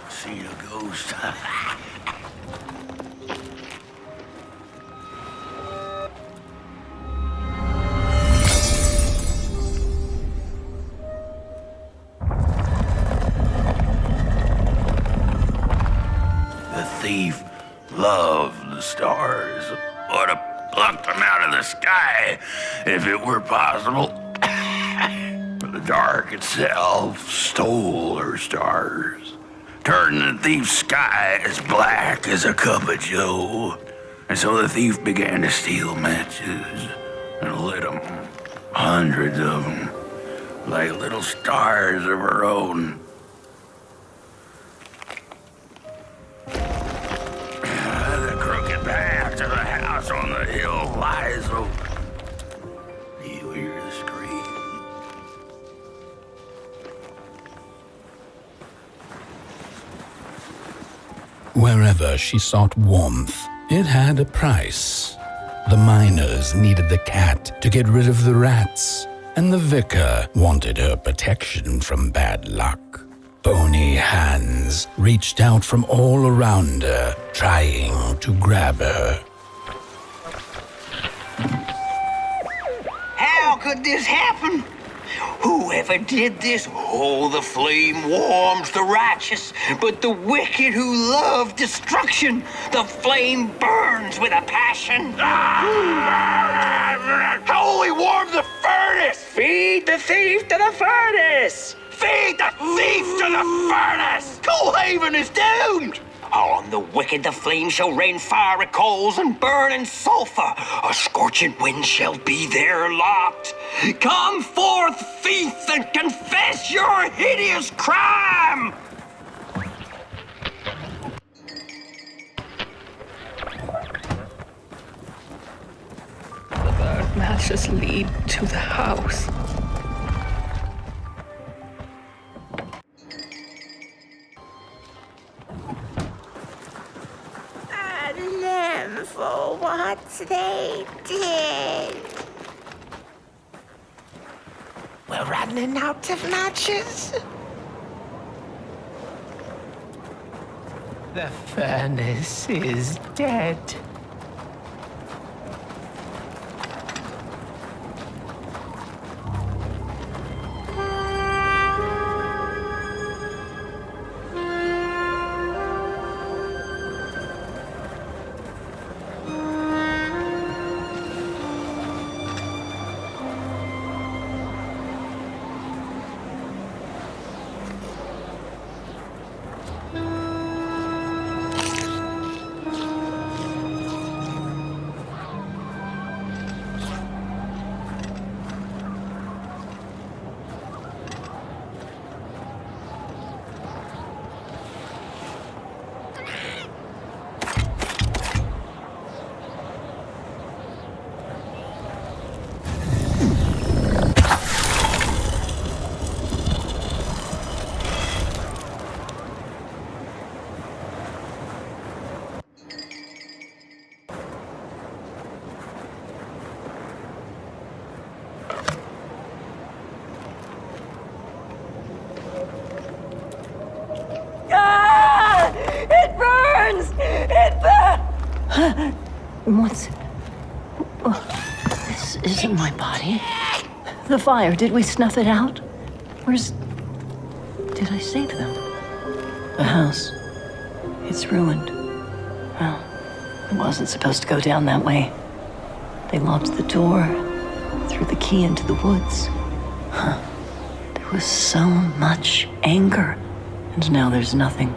See a ghost. The thief loved the stars. Would have plucked them out of the sky if it were possible. But the dark itself stole her stars, turned the thief's sky as black as a cup of joe. And so the thief began to steal matches and lit them, hundreds of them, like little stars of her own. The crooked path to the house on the hill lies open. You hear the scream. Wherever she sought warmth, it had a price. The miners needed the cat to get rid of the rats, and the vicar wanted her protection from bad luck. Bony hands reached out from all around her, trying to grab her. How could this happen? Whoever did this? Oh, the flame warms the righteous, but the wicked who love destruction, the flame burns with a passion. Holy warm the furnace! Feed the thief to the furnace! Feed the thief to the furnace! Coalhaven is doomed! On the wicked the flame shall rain fiery coals and burning sulfur. A scorching wind shall be their lot. Come forth, thief, and confess your hideous crime! The burnt matches lead to the house. what they did. We're running out of matches. The furnace is dead. It burns! It burns! What's... This isn't my body. The fire, did we snuff it out? Where's... Did I save them? The house. It's ruined. Well, it wasn't supposed to go down that way. They locked the door, threw the key into the woods. Huh. There was so much anger, and now there's nothing.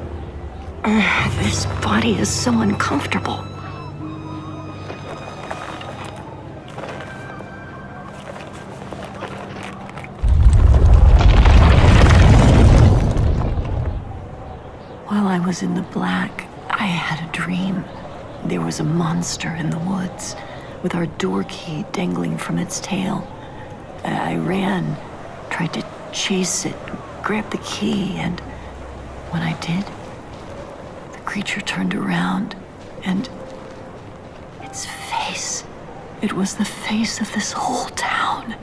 This body is so uncomfortable. While I was in the black, I had a dream. There was a monster in the woods, with our door key dangling from its tail. I ran, tried to chase it, grab the key, and when I did, the creature turned around, and its face, it was the face of this whole town.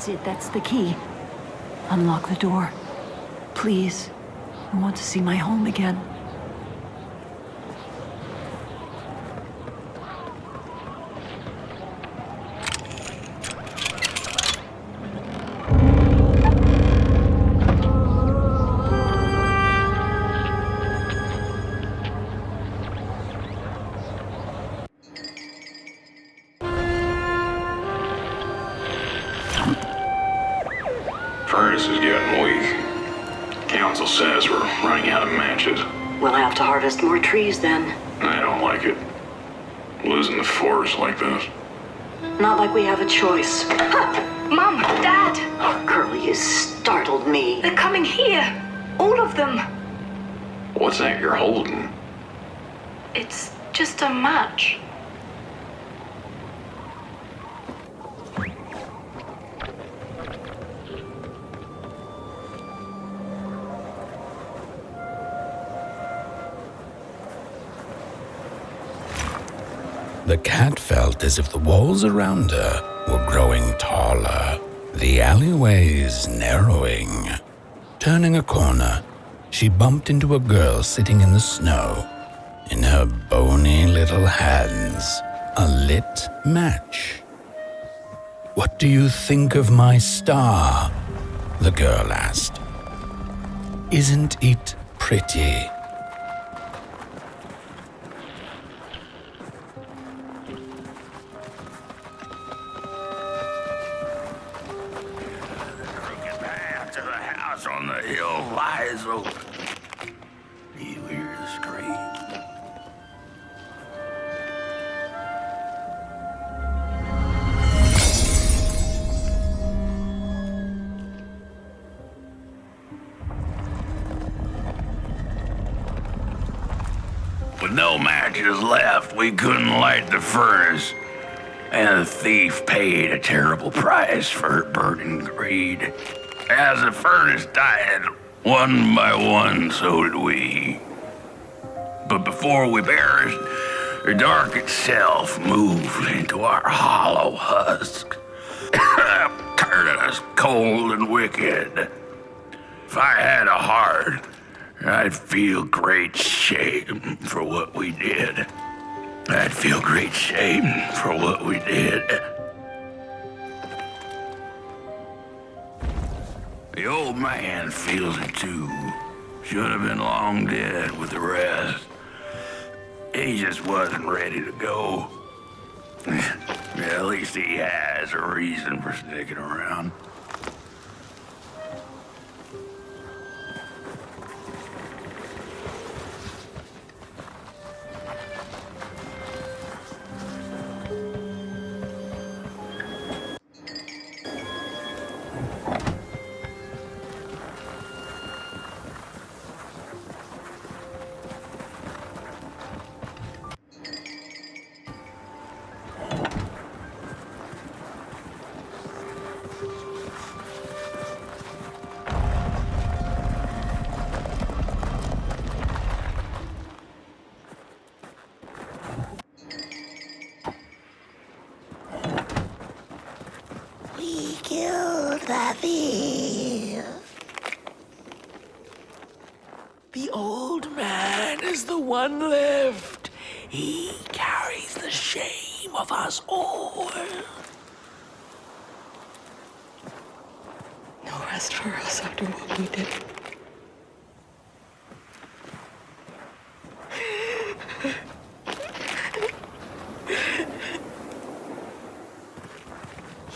That's it. That's the key. Unlock the door. Please. I want to see my home again. Furnace is getting weak. Council says we're running out of matches. We'll have to harvest more trees then. I don't like it. Losing the forest like this. Not like we have a choice. Mom, Dad, Oh, Curly, you startled me. they're coming here. All of them. What's that you're holding? It's just a match. The cat felt as if the walls around her were growing taller, the alleyways narrowing. Turning a corner, she bumped into a girl sitting in the snow. In her bony little hands, a lit match. "What do you think of my star?" the girl asked. "Isn't it pretty?" On the hill lies open. You hear the scream. With no matches left, we couldn't light the furnace. And the thief paid a terrible price for her burning greed. As the furnace died, one by one, so did we. But before we perished, the dark itself moved into our hollow husk, turning us cold and wicked. If I had a heart, I'd feel great shame for what we did. I'd feel great shame for what we did. The old man feels it too. Should have been long dead with the rest. He just wasn't ready to go. At least he has a reason for sticking around. Killed the thief. The old man is the one left. He carries the shame of us all. No rest for us after what we did.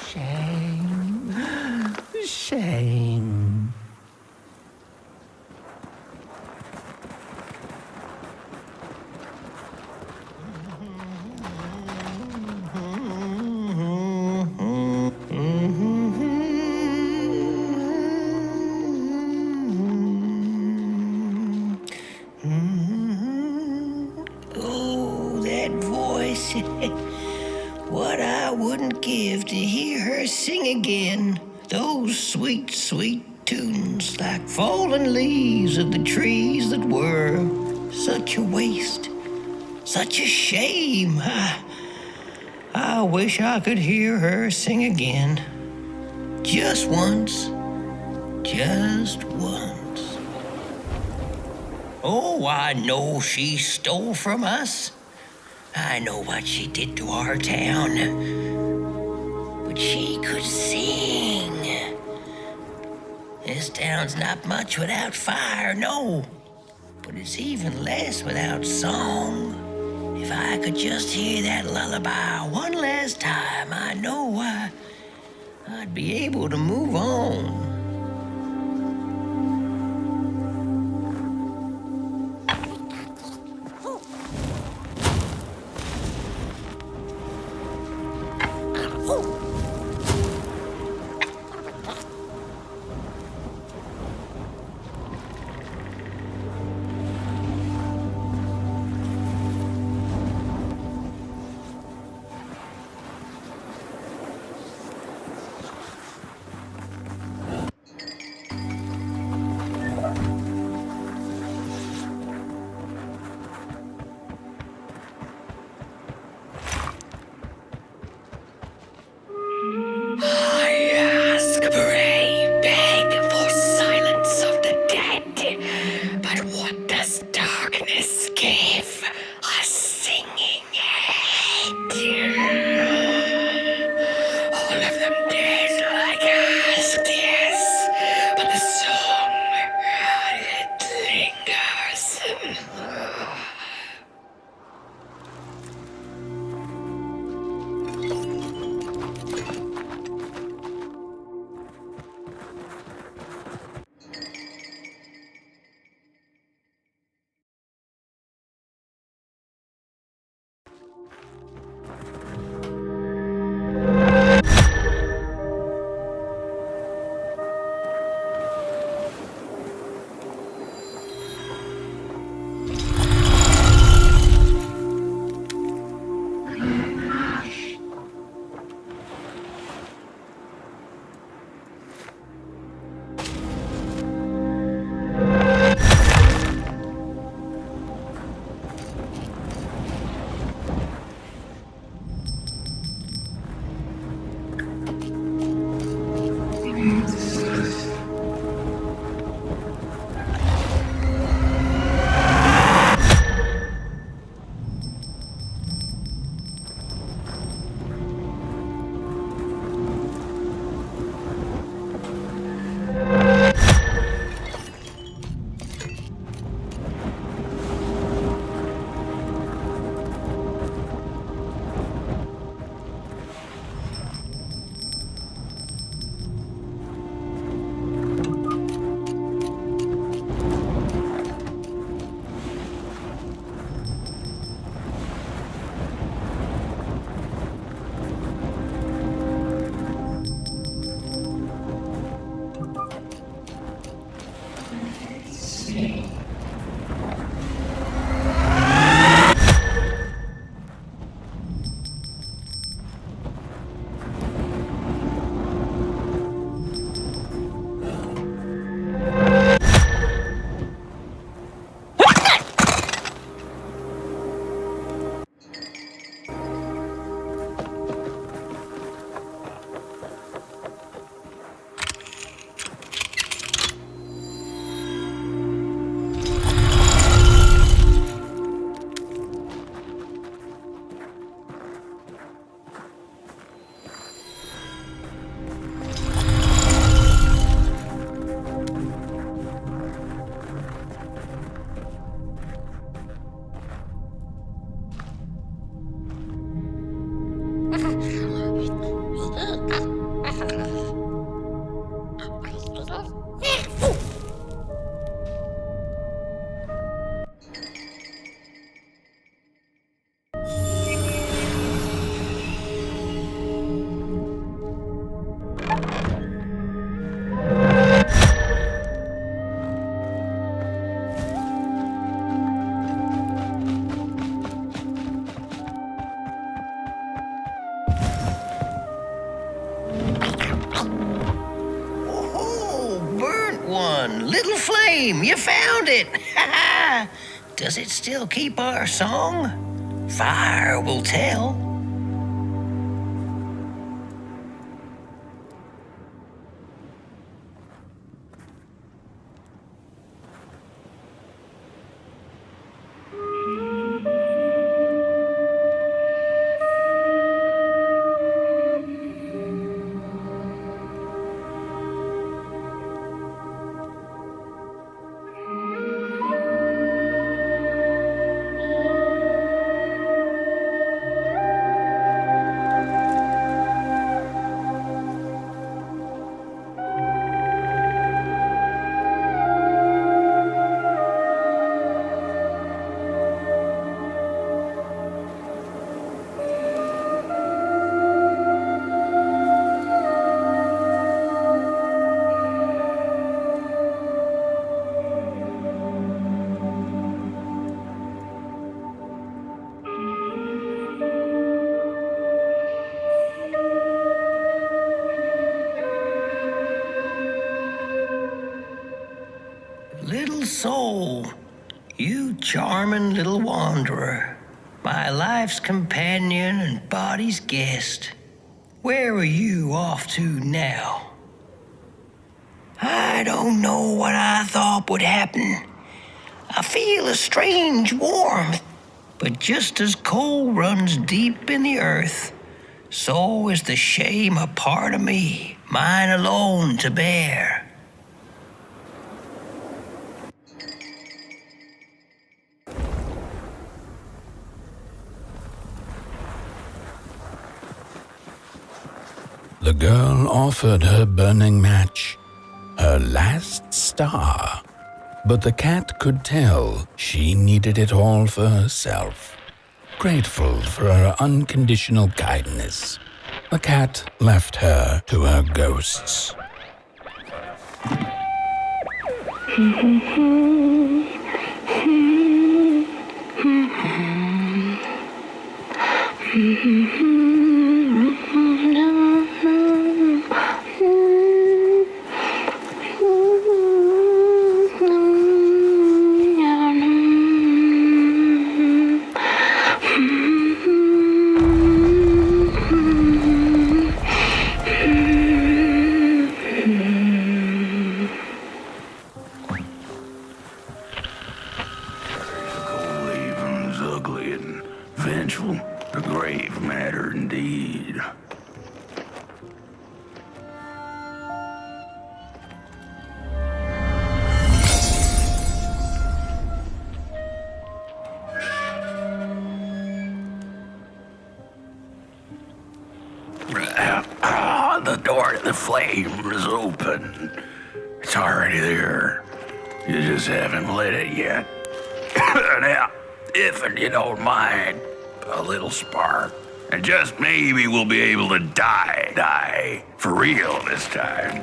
Shame. Shame. Oh, that voice. What I wouldn't give to hear her sing again. Those sweet, sweet tunes like fallen leaves of the trees that were. Such a waste. Such a shame. I wish I could hear her sing again. Just once. Just once. Oh, I know she stole from us. I know what she did to our town. But she could sing. This town's not much without fire, no. But it's even less without song. If I could just hear that lullaby one last time, I know I'd be able to move on. Little flame, you found it! Does it still keep our song? Fire will tell. soul. You charming little wanderer. My life's companion and body's guest. Where are you off to now? I don't know what I thought would happen. I feel a strange warmth, but just as coal runs deep in the earth, so is the shame a part of me, mine alone to bear. The girl offered her burning match, her last star, but the cat could tell she needed it all for herself. Grateful for her unconditional kindness, the cat left her to her ghosts. Ugly and vengeful, a grave matter indeed. The door to the flame is open. It's already there. You just haven't lit it yet. Now, if you don't mind, a little spark, and just maybe we'll be able to die for real this time.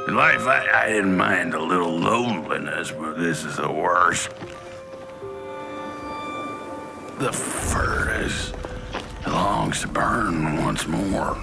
In life, I didn't mind a little loneliness, but this is the worst. The furnace longs to burn once more.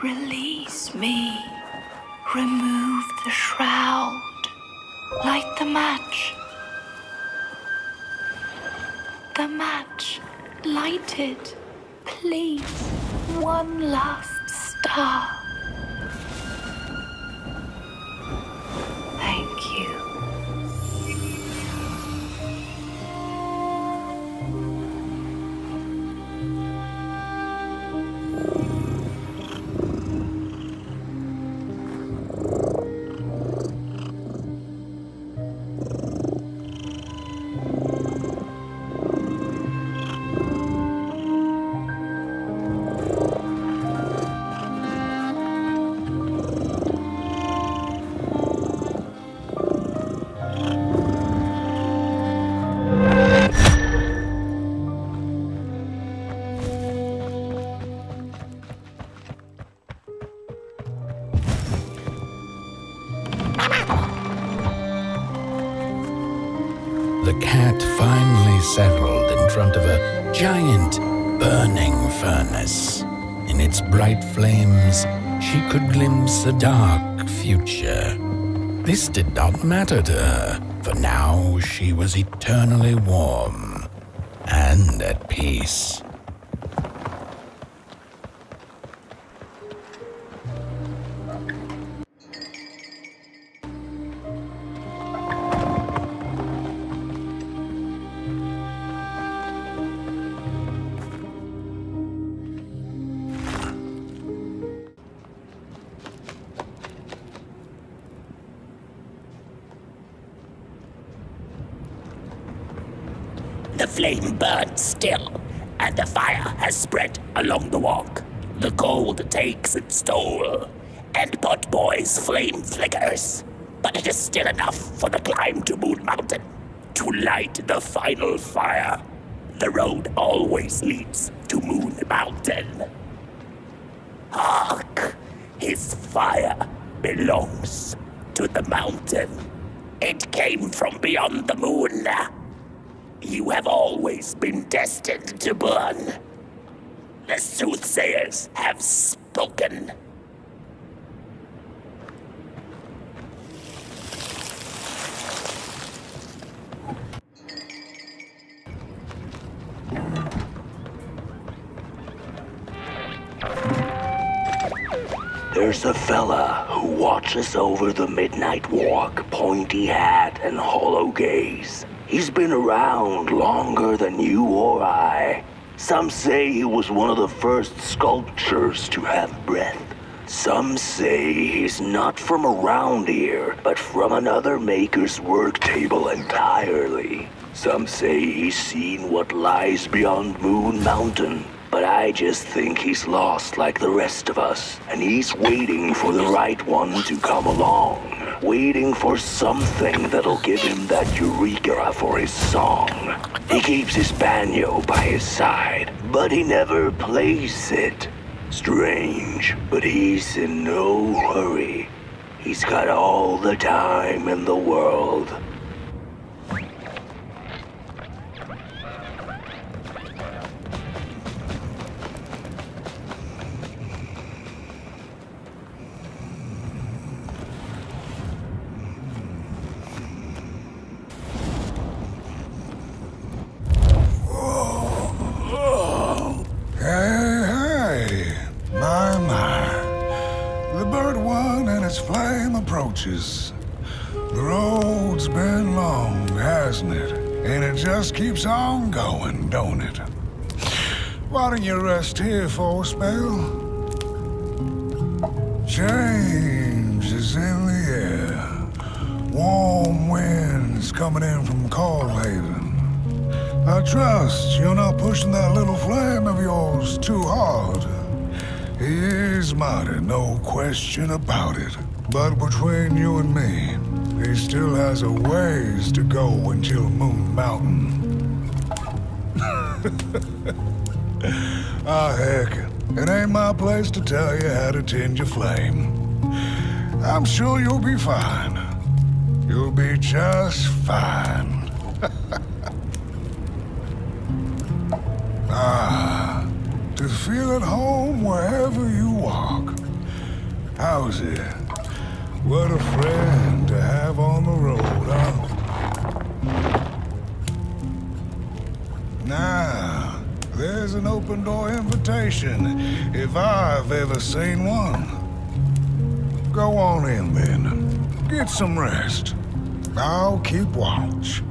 Release me. Remove the shroud. Light the match. The match. Light it. Please. One last star. Thank you. The cat finally settled in front of a giant burning furnace. In its bright flames, she could glimpse a dark future. This did not matter to her, for now she was eternally warm and at peace. The flame burns still, and the fire has spread along the walk. The cold takes its toll, and Potboy's flame flickers. But it is still enough for the climb to Moon Mountain, to light the final fire. The road always leads to Moon Mountain. Hark! His fire belongs to the mountain. It came from beyond the moon. You have always been destined to burn. The soothsayers have spoken. There's a fella who watches over the midnight walk, pointy hat and hollow gaze. He's been around longer than you or I. Some say he was one of the first sculptures to have breath. Some say he's not from around here, but from another maker's work table entirely. Some say he's seen what lies beyond Moon Mountain. But I just think he's lost like the rest of us, and he's waiting for the right one to come along. Waiting for something that'll give him that eureka for his song. He keeps his banjo by his side, but he never plays it. Strange, but he's in no hurry. He's got all the time in the world. The road's been long, hasn't it? And it just keeps on going, don't it? Why don't you rest here for a spell? Change is in the air. Warm winds coming in from Coldhaven. I trust you're not pushing that little flame of yours too hard. He is mighty, no question about it. But between you and me, he still has a ways to go until Moon Mountain. Heck, it ain't my place to tell you how to tend your flame. I'm sure you'll be fine. You'll be just fine. To feel at home wherever you walk. How's it? What a friend to have on the road, huh? Now, there's an open door invitation, if I've ever seen one. Go on in then. Get some rest. I'll keep watch.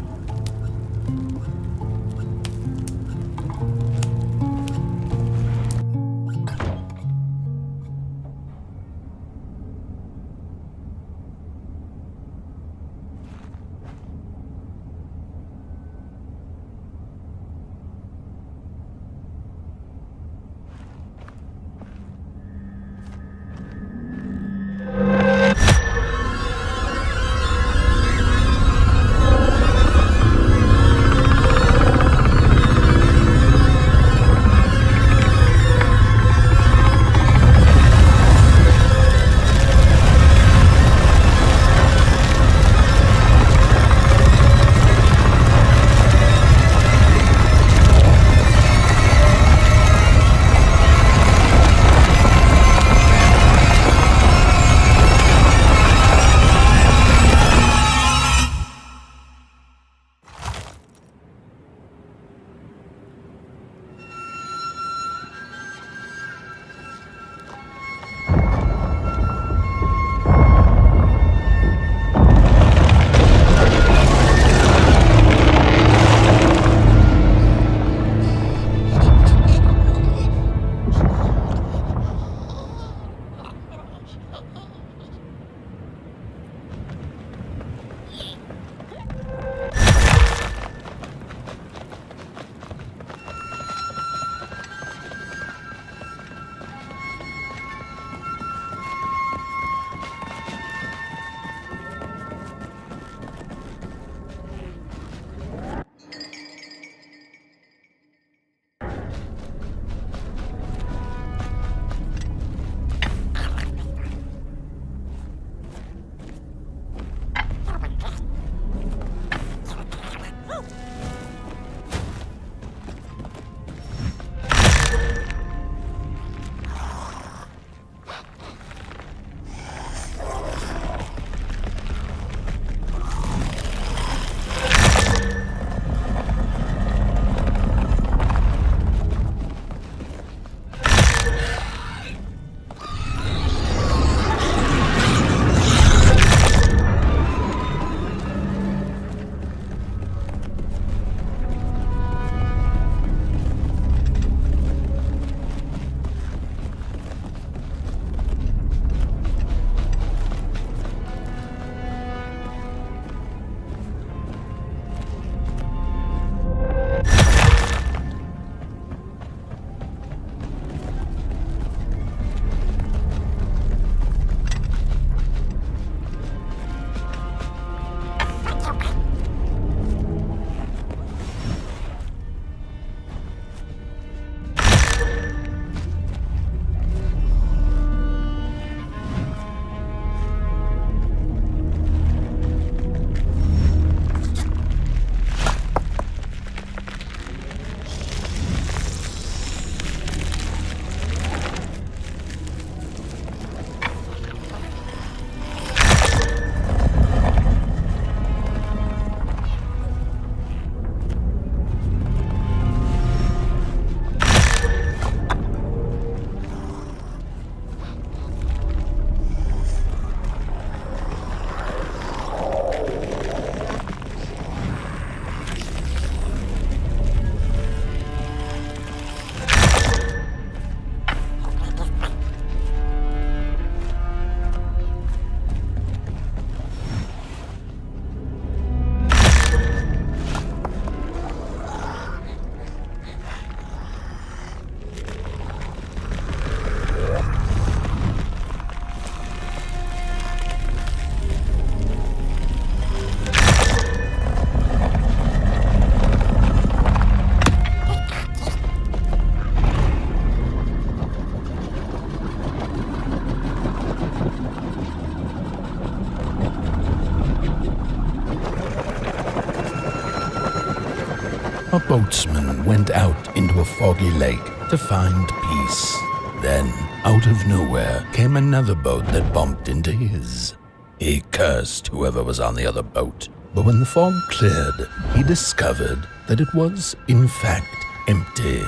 A boatsman went out into a foggy lake to find peace. Then, out of nowhere, came another boat that bumped into his. He cursed whoever was on the other boat, but when the fog cleared, he discovered that it was, in fact, empty.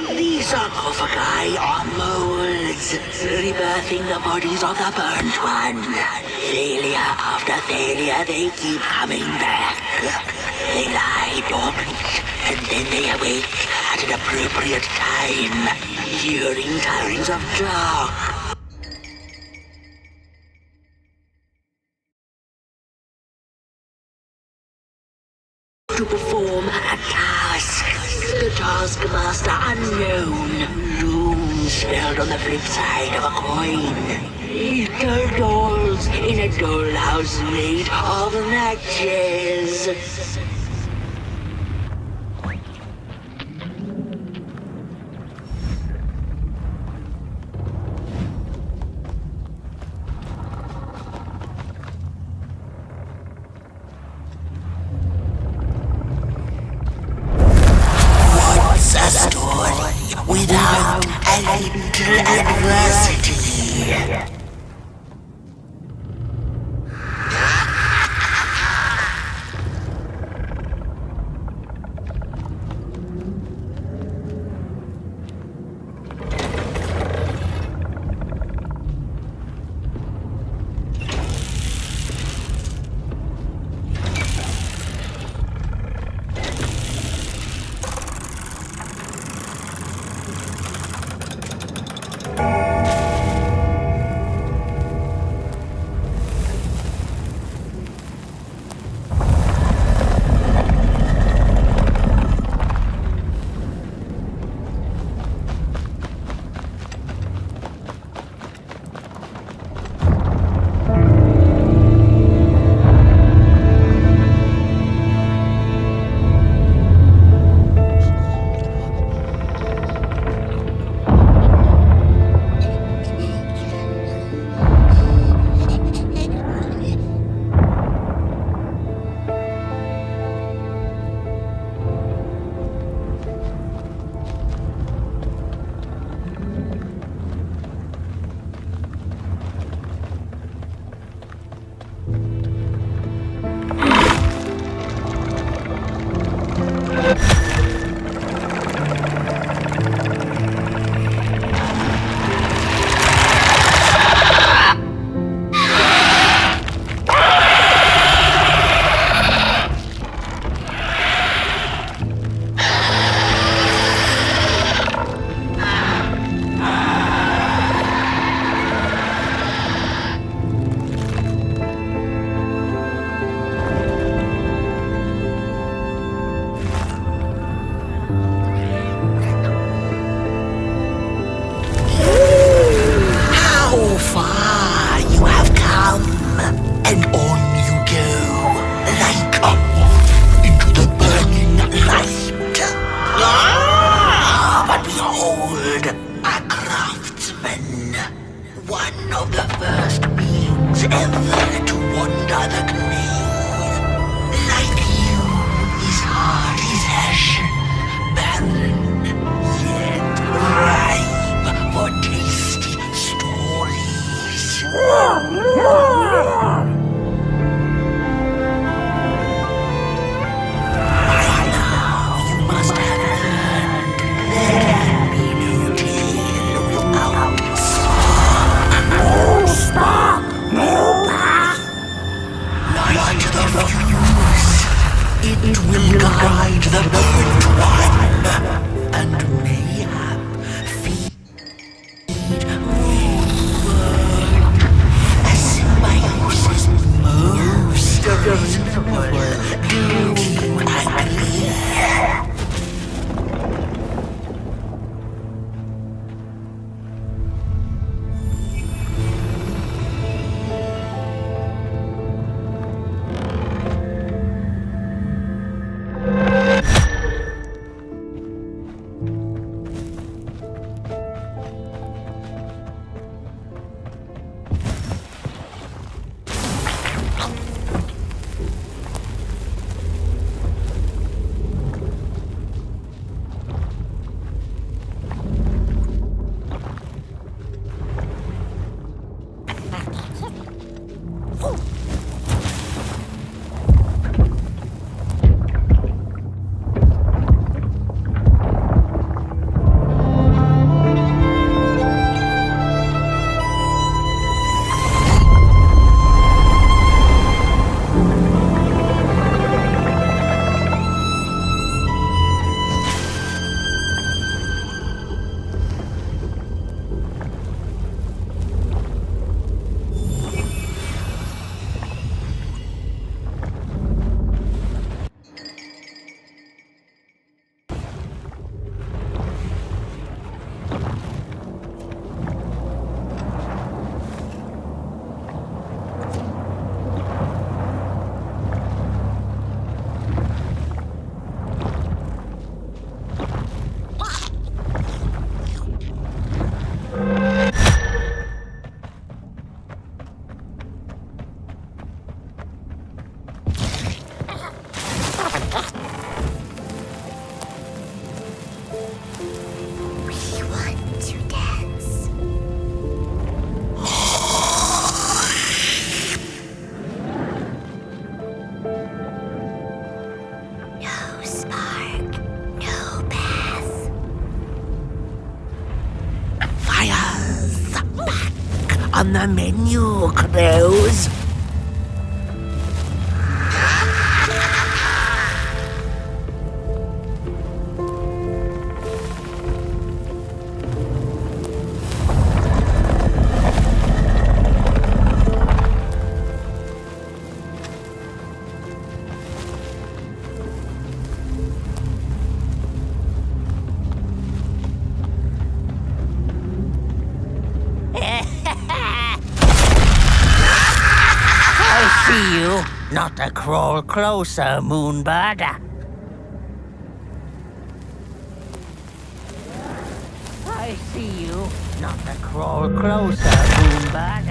The sarcophagi are molds, rebirthing the bodies of the burnt one. Failure after failure, they keep coming back. They lie dormant, and then they awake at an appropriate time, during times of dark. To perform a task, the taskmaster unknown. Doom spelled on the flip side of a coin. Little dolls in a dollhouse made of matches. What's a story without a little adversity? On the menu, crows. Not to crawl closer, Moonbird. I see you. Not to crawl closer, Moonbird.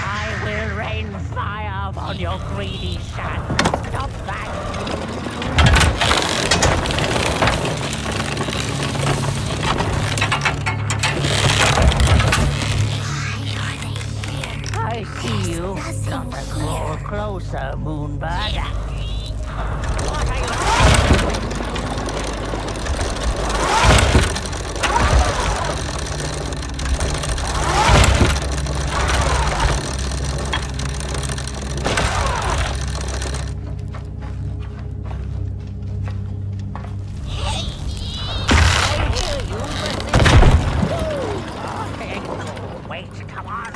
I will rain fire on your greedy shan. Stop that! I see you. Not to crawl closer, Moonbird. What are you? Wait, come on.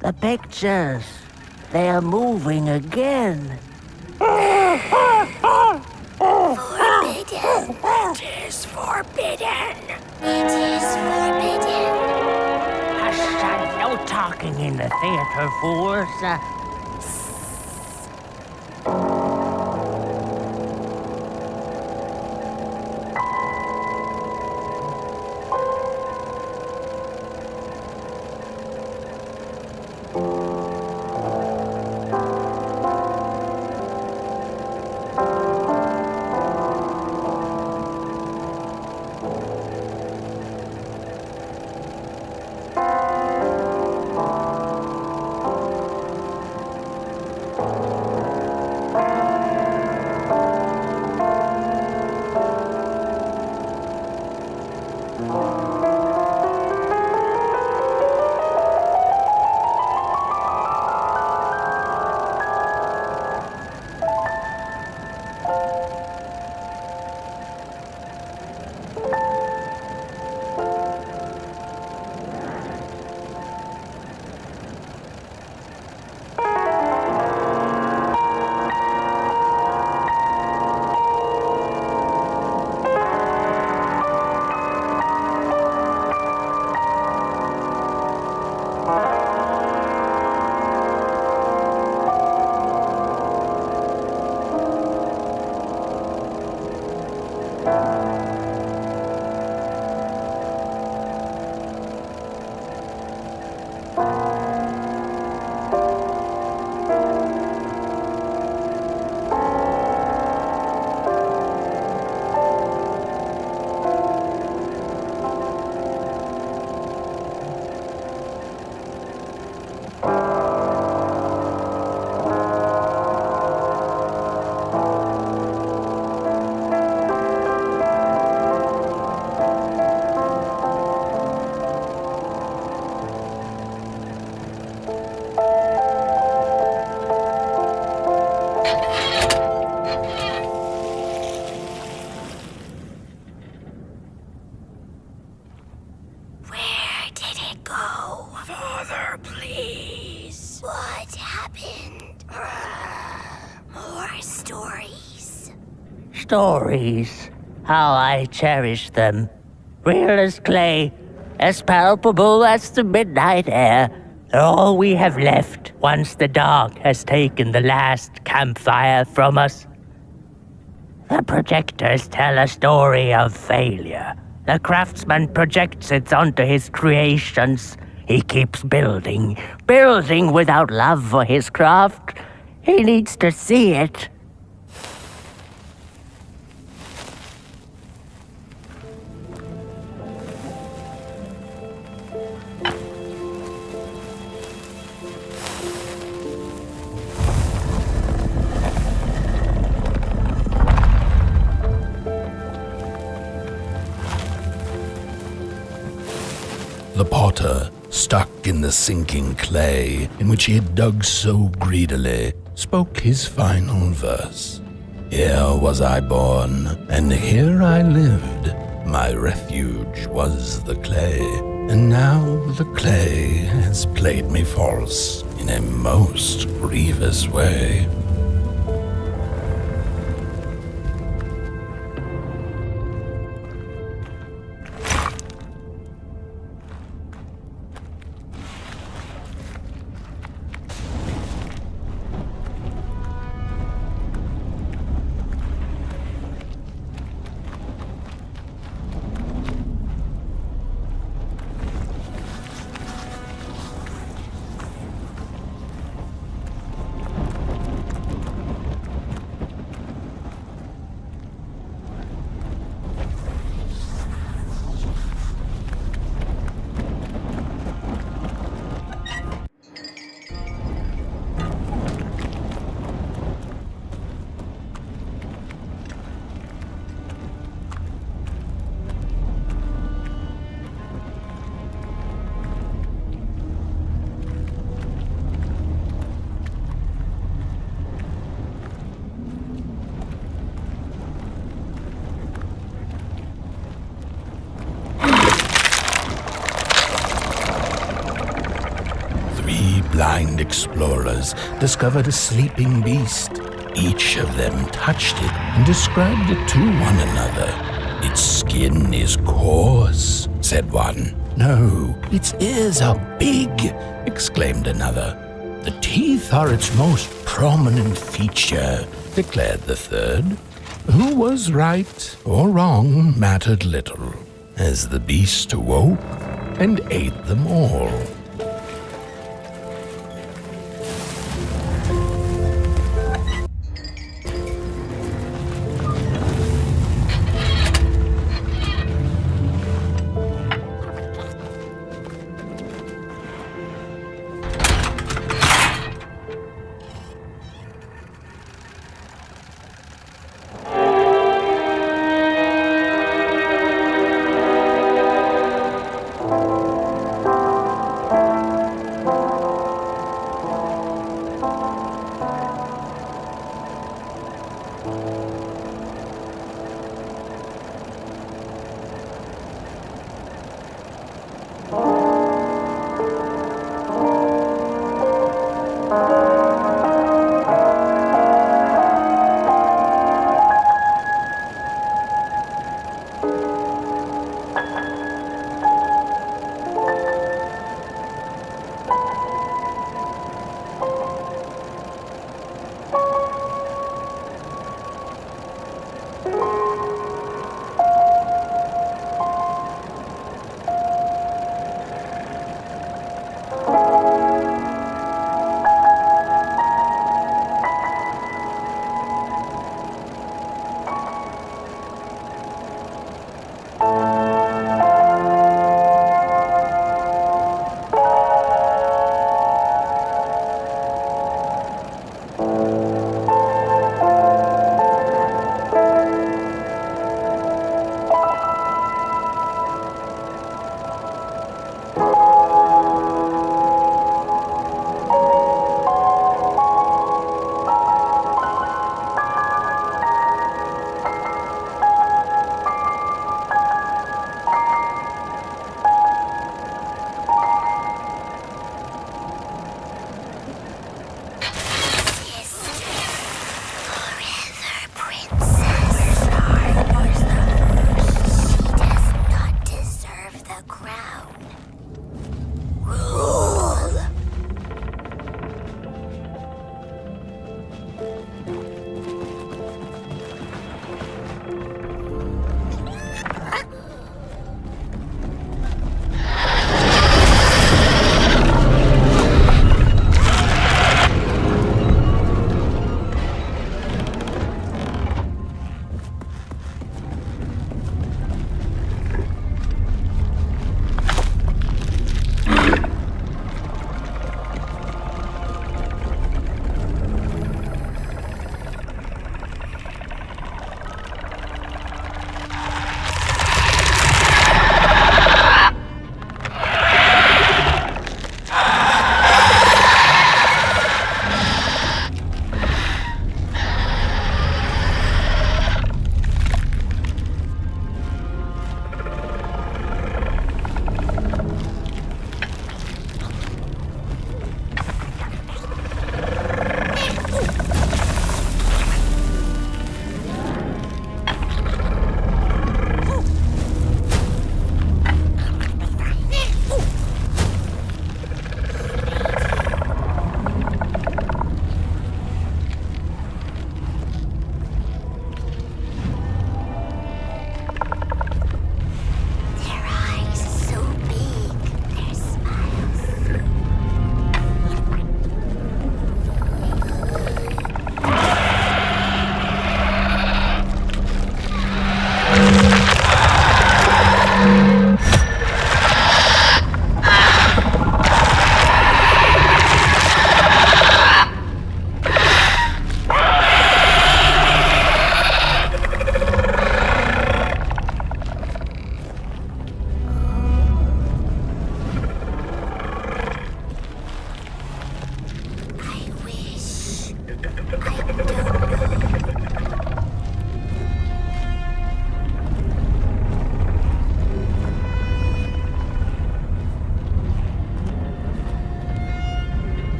The pictures, they're moving again. Forbidden. It is forbidden. It is forbidden. Hush, no talking in the theater, fools. Stories. How I cherish them. Real as clay, as palpable as the midnight air. They're all we have left once the dark has taken the last campfire from us. The projectors tell a story of failure. The craftsman projects it onto his creations. He keeps building without love for his craft. He needs to see it. The potter, stuck in the sinking clay in which he had dug so greedily, spoke his final verse. Here was I born, and here I lived. My refuge was the clay, and now the clay has played me false in a most grievous way. Blind explorers discovered a sleeping beast. Each of them touched it and described it to one another. Its skin is coarse, said one. No, its ears are big, exclaimed another. The teeth are its most prominent feature, declared the third. Who was right or wrong mattered little, as the beast awoke and ate them all.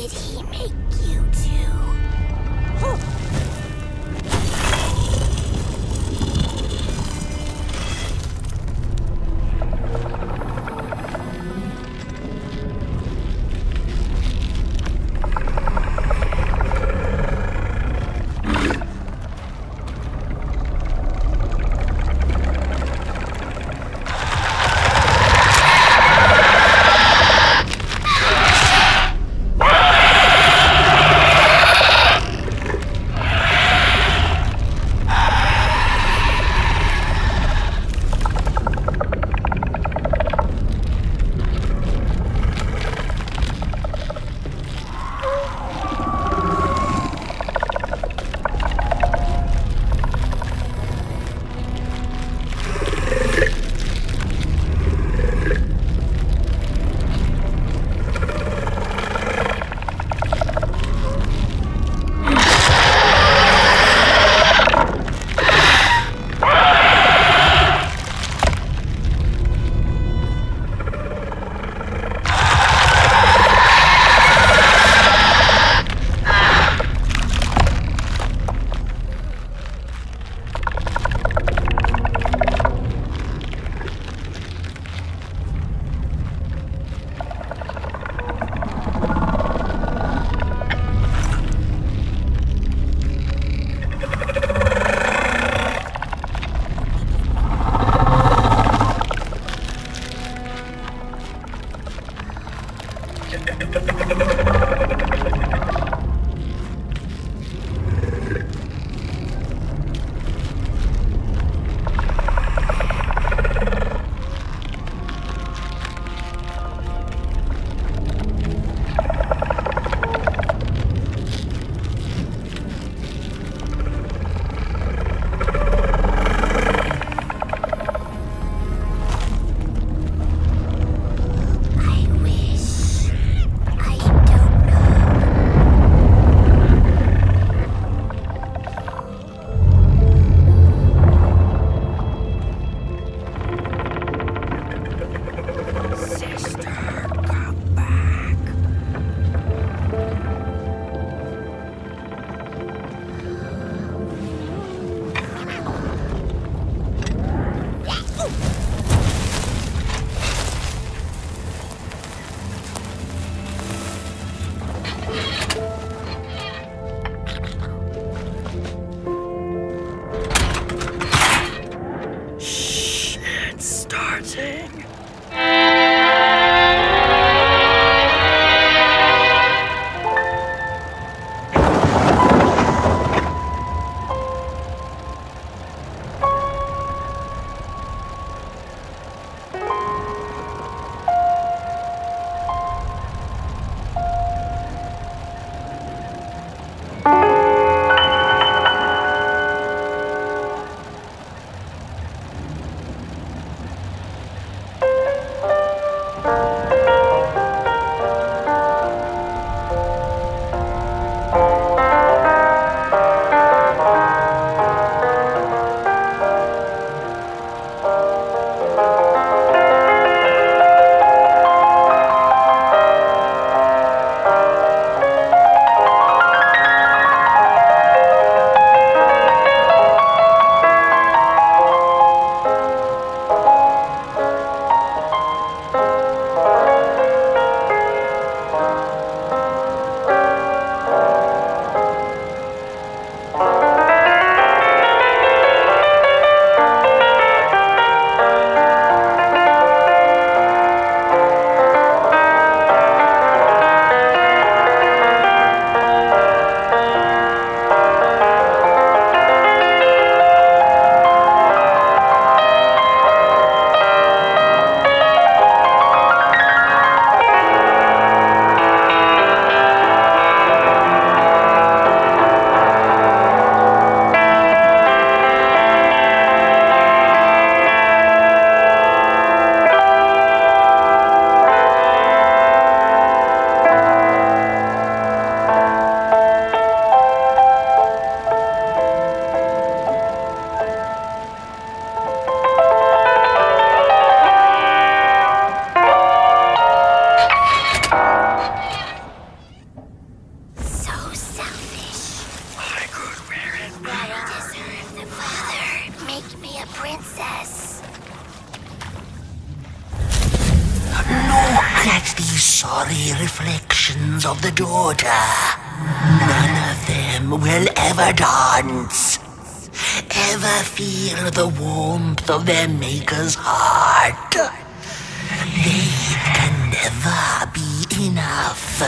Did he make you too? sorry reflections of the daughter. None of them will ever dance, ever feel the warmth of their maker's heart. They can never be enough.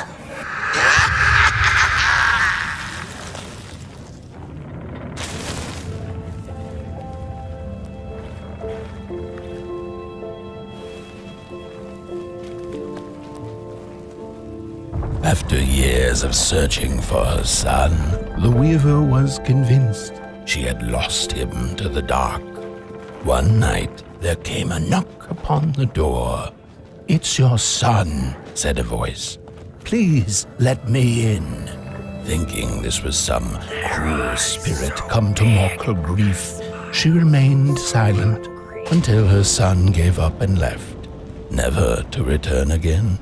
After years of searching for her son, the weaver was convinced she had lost him to the dark. One night, there came a knock upon the door. "It's your son," said a voice. "Please let me in." Thinking this was some cruel spirit come to mock her grief, she remained silent until her son gave up and left, never to return again.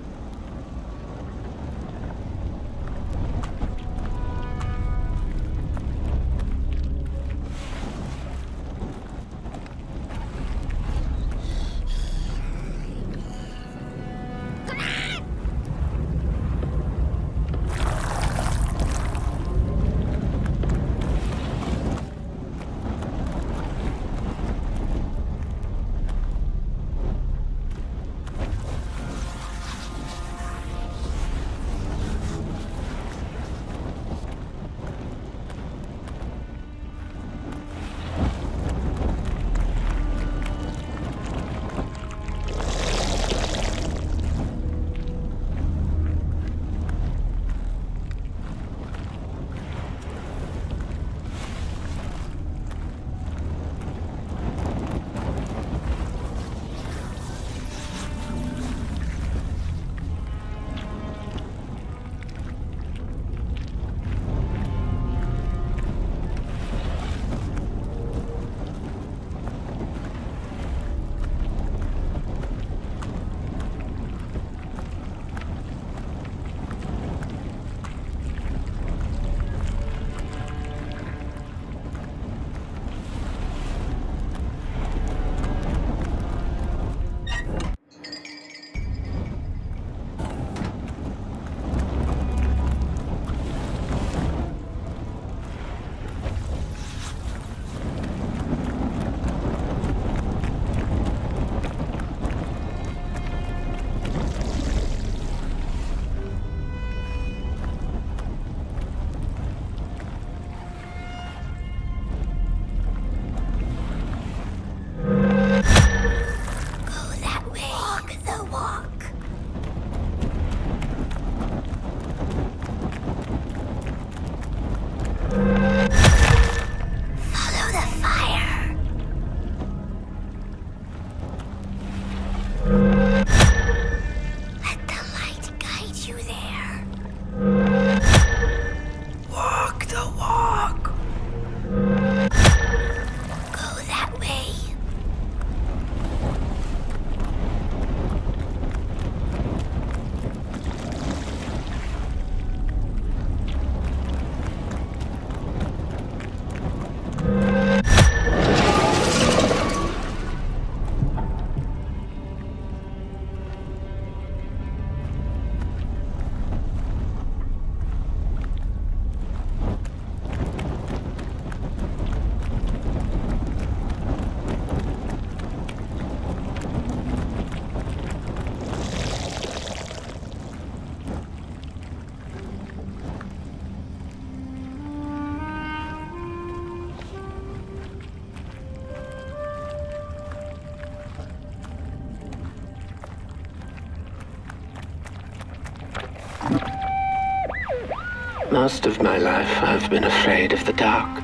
Most of my life, I've been afraid of the dark.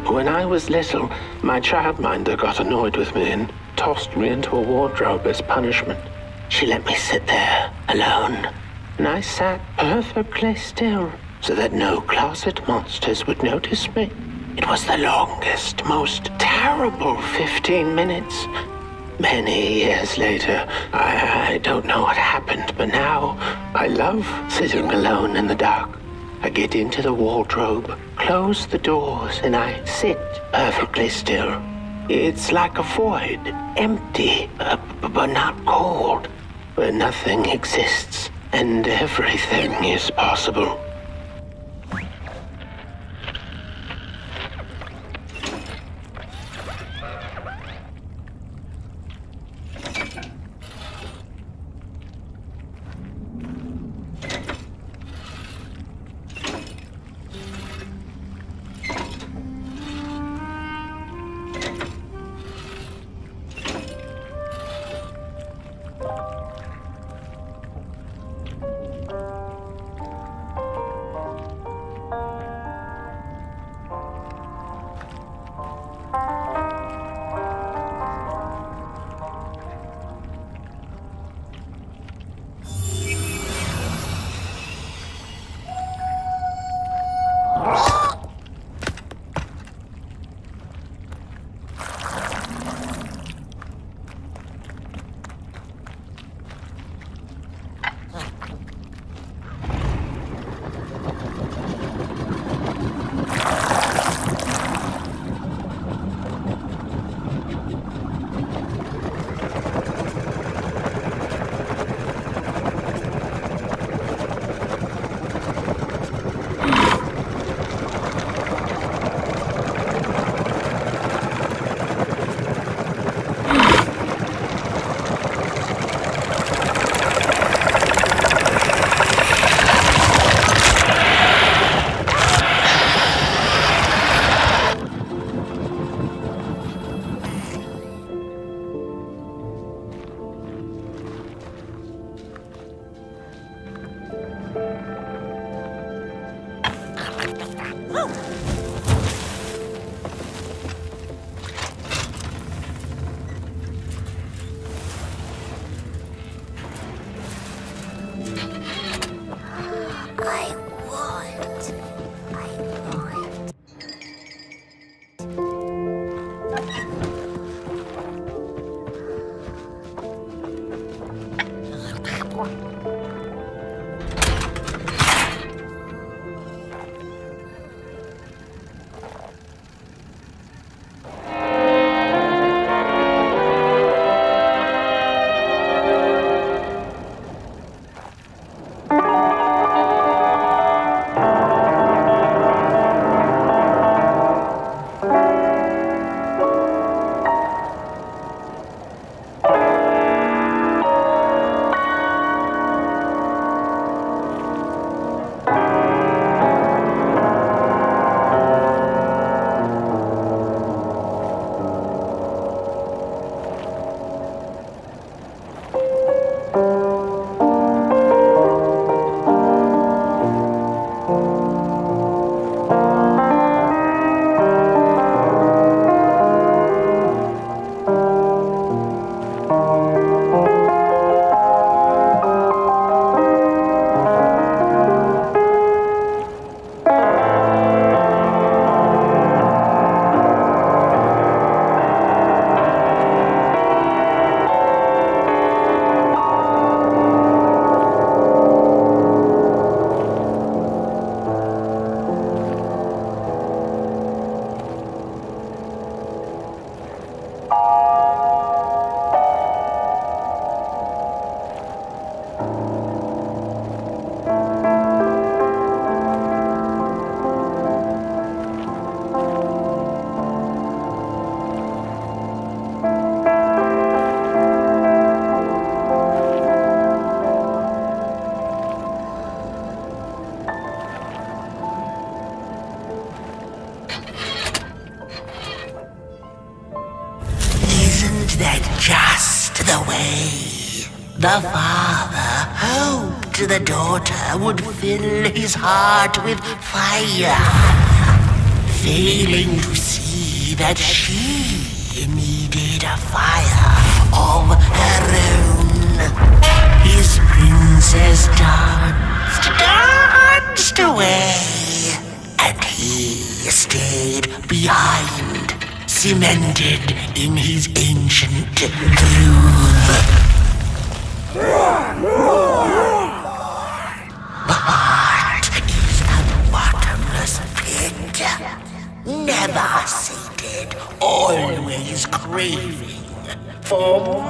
When I was little, my childminder got annoyed with me and tossed me into a wardrobe as punishment. She let me sit there, alone, and I sat perfectly still so that no closet monsters would notice me. It was the longest, most terrible 15 minutes. Many years later, I don't know what happened, but now I love sitting alone in the dark. I get into the wardrobe, close the doors, and I sit perfectly still. It's like a void, empty, but not cold, where nothing exists. and everything is possible. The father hoped the daughter would fill his heart with fire, failing to see that she needed a fire of her own. His princess danced away, and he stayed behind, cemented in his ancient truth. The heart is a bottomless pit, never sated, always craving for more.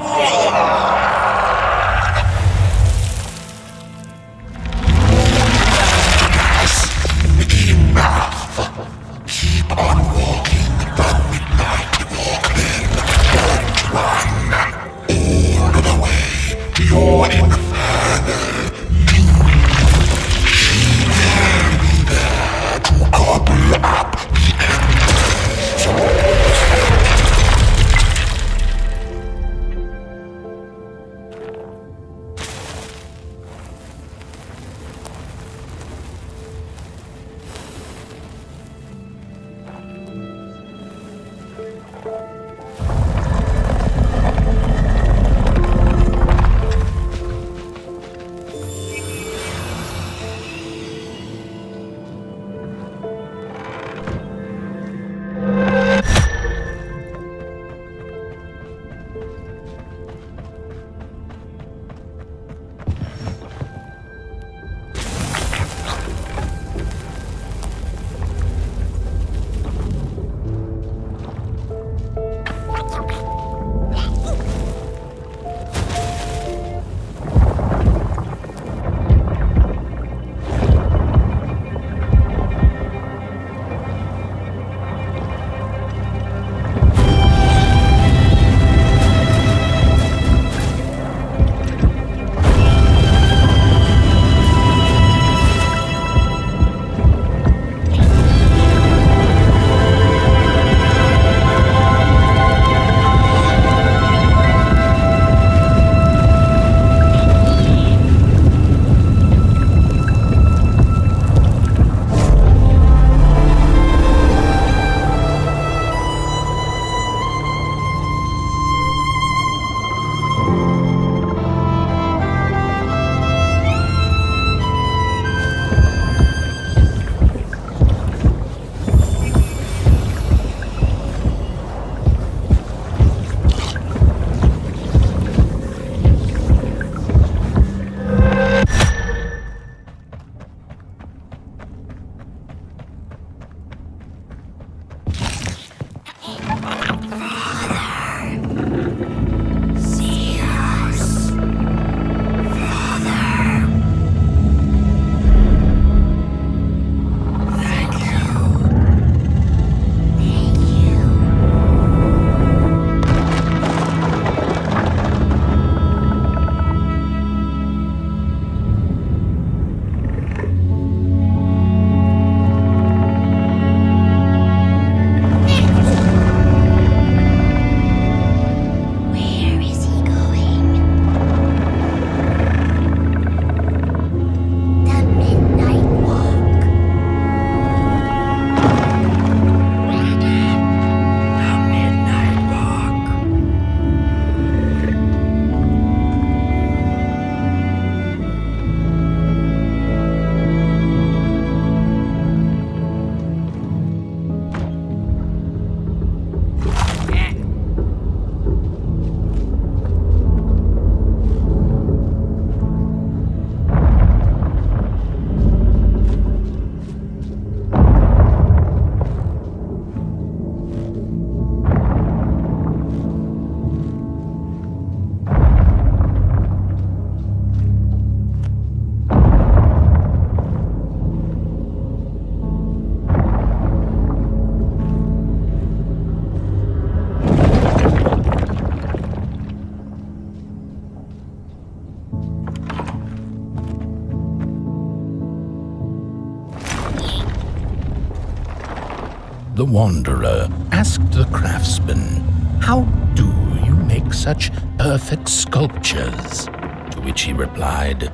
The wanderer asked the craftsman, "How do you make such perfect sculptures?" To which he replied,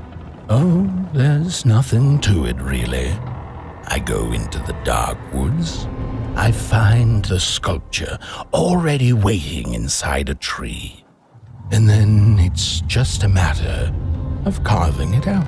"Oh, there's nothing to it really. I go into the dark woods. I find the sculpture already waiting inside a tree. And then it's just a matter of carving it out."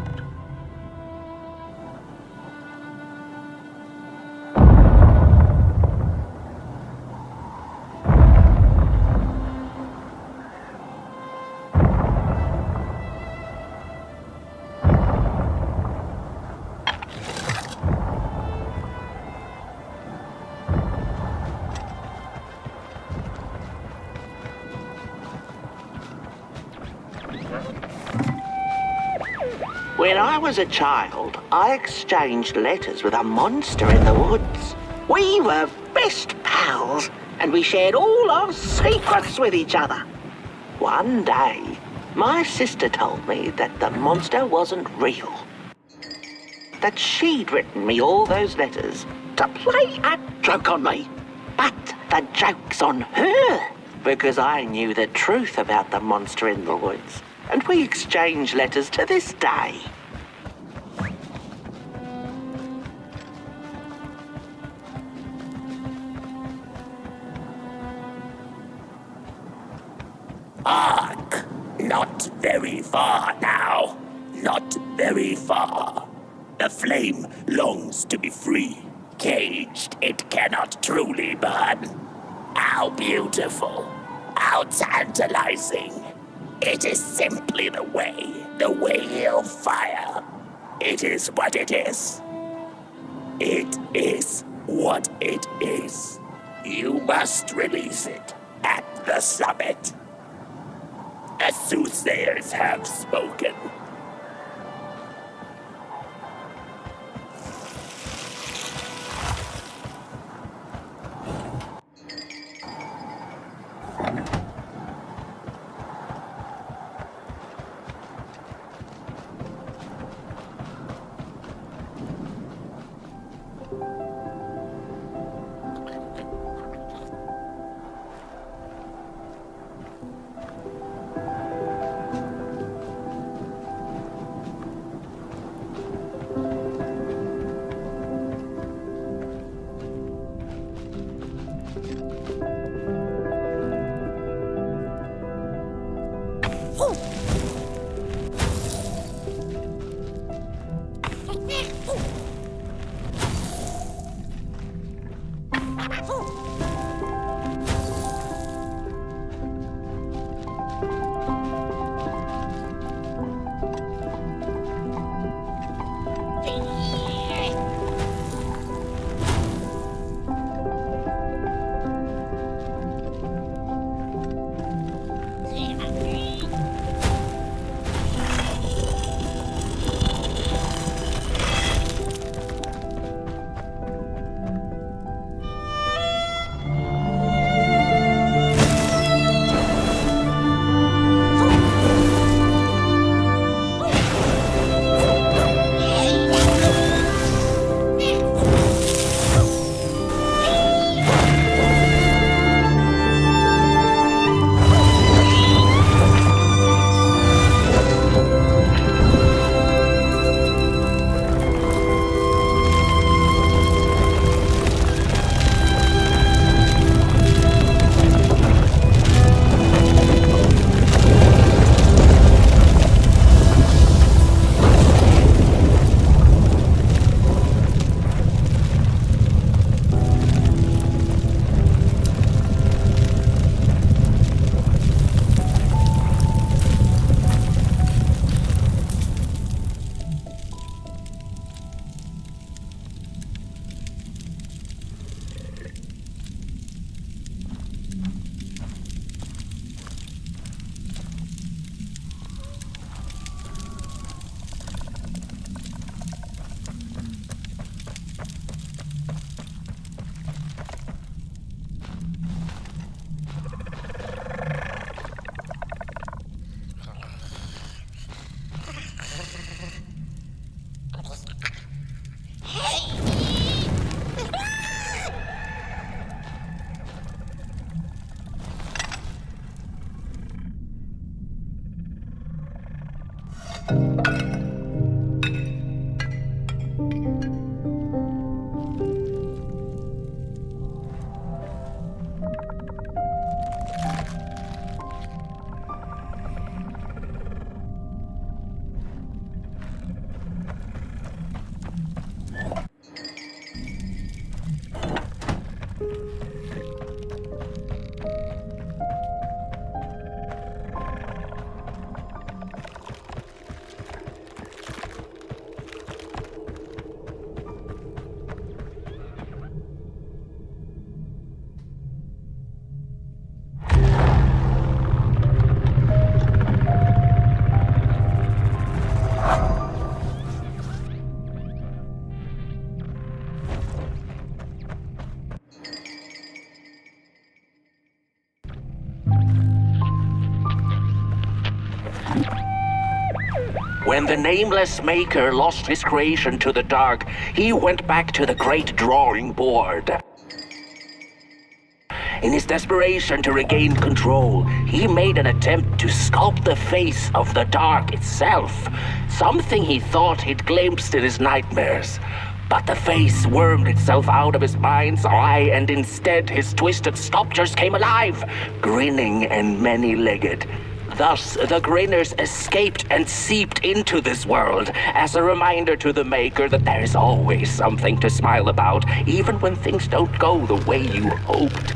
When I was a child, I exchanged letters with a monster in the woods. We were best pals, and we shared all our secrets with each other. One day, my sister told me that the monster wasn't real. That she'd written me all those letters to play a joke on me. But the joke's on her, because I knew the truth about the monster in the woods. And we exchange letters to this day. Ark! Not very far now. Not very far. The flame longs to be free. Caged, it cannot truly burn. How beautiful. How tantalizing. It is simply the way of fire. It is what it is. It is what it is. You must release it at the summit. The soothsayers have spoken. When the nameless maker lost his creation to the dark, he went back to the great drawing board. In his desperation to regain control, he made an attempt to sculpt the face of the dark itself, something he thought he'd glimpsed in his nightmares. But the face wormed itself out of his mind's eye, and instead his twisted sculptures came alive, grinning and many-legged. Thus, the grinners escaped and seeped into this world as a reminder to the maker that there is always something to smile about, even when things don't go the way you hoped.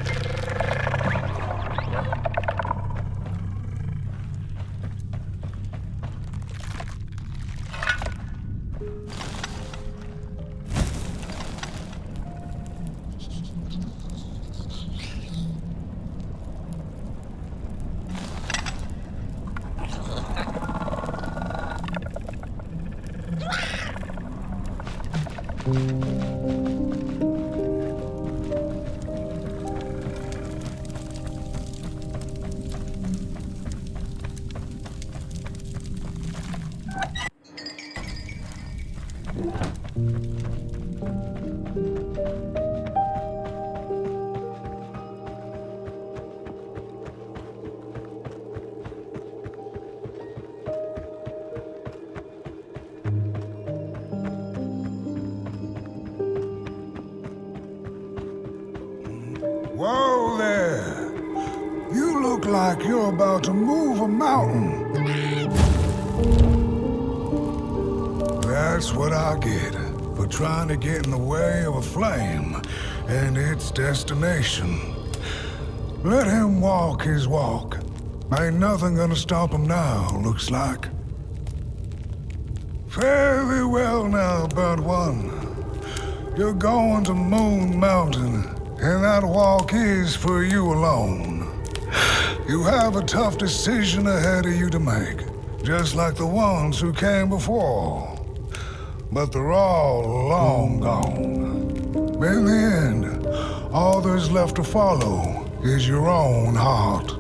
Whoa there! You look like you're about to move a mountain. That's what I get for trying to get in the way of a flame and its destination. Let him walk his walk. Ain't nothing gonna stop him now, looks like. Fare thee well now, Burnt One. You're going to Moon Mountain, and that walk is for you alone. You have a tough decision ahead of you to make, just like the ones who came before. But they're all long gone. In the end, all there's left to follow is your own heart.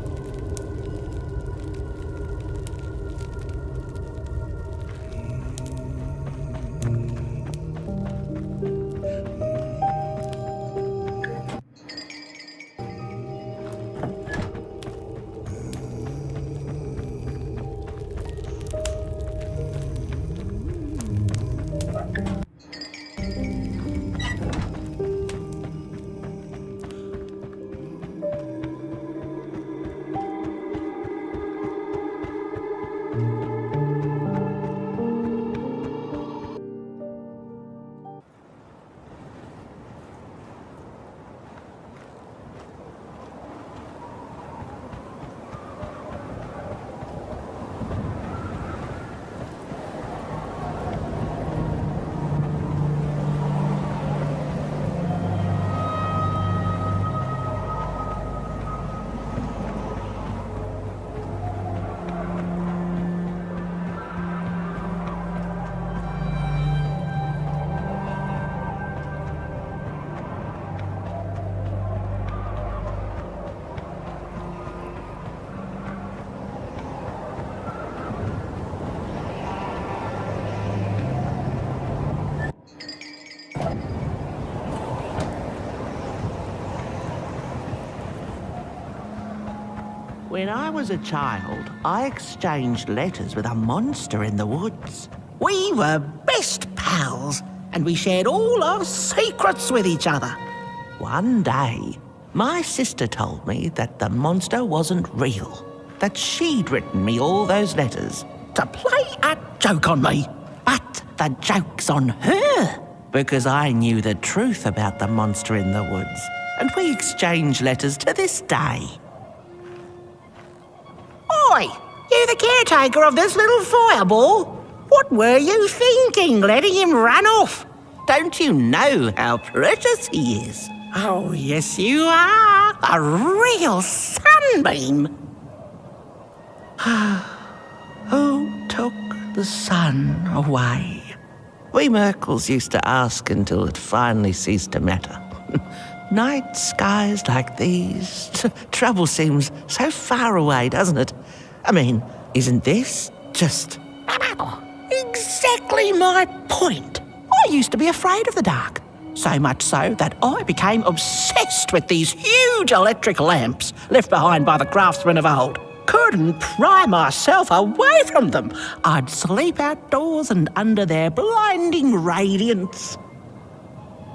When I was a child, I exchanged letters with a monster in the woods. We were best pals, and we shared all our secrets with each other. One day, my sister told me that the monster wasn't real, that she'd written me all those letters to play a joke on me. But the joke's on her, because I knew the truth about the monster in the woods, and we exchange letters to this day. Oi! You the caretaker of this little fireball? What were you thinking, letting him run off? Don't you know how precious he is? Oh, yes you are. A real sunbeam. Who took the sun away? We Merkles used to ask until it finally ceased to matter. Night skies like these, trouble seems so far away, doesn't it? I mean, isn't this just exactly my point? I used to be afraid of the dark, so much so that I became obsessed with these huge electric lamps left behind by the craftsmen of old. Couldn't pry myself away from them. I'd sleep outdoors and under their blinding radiance.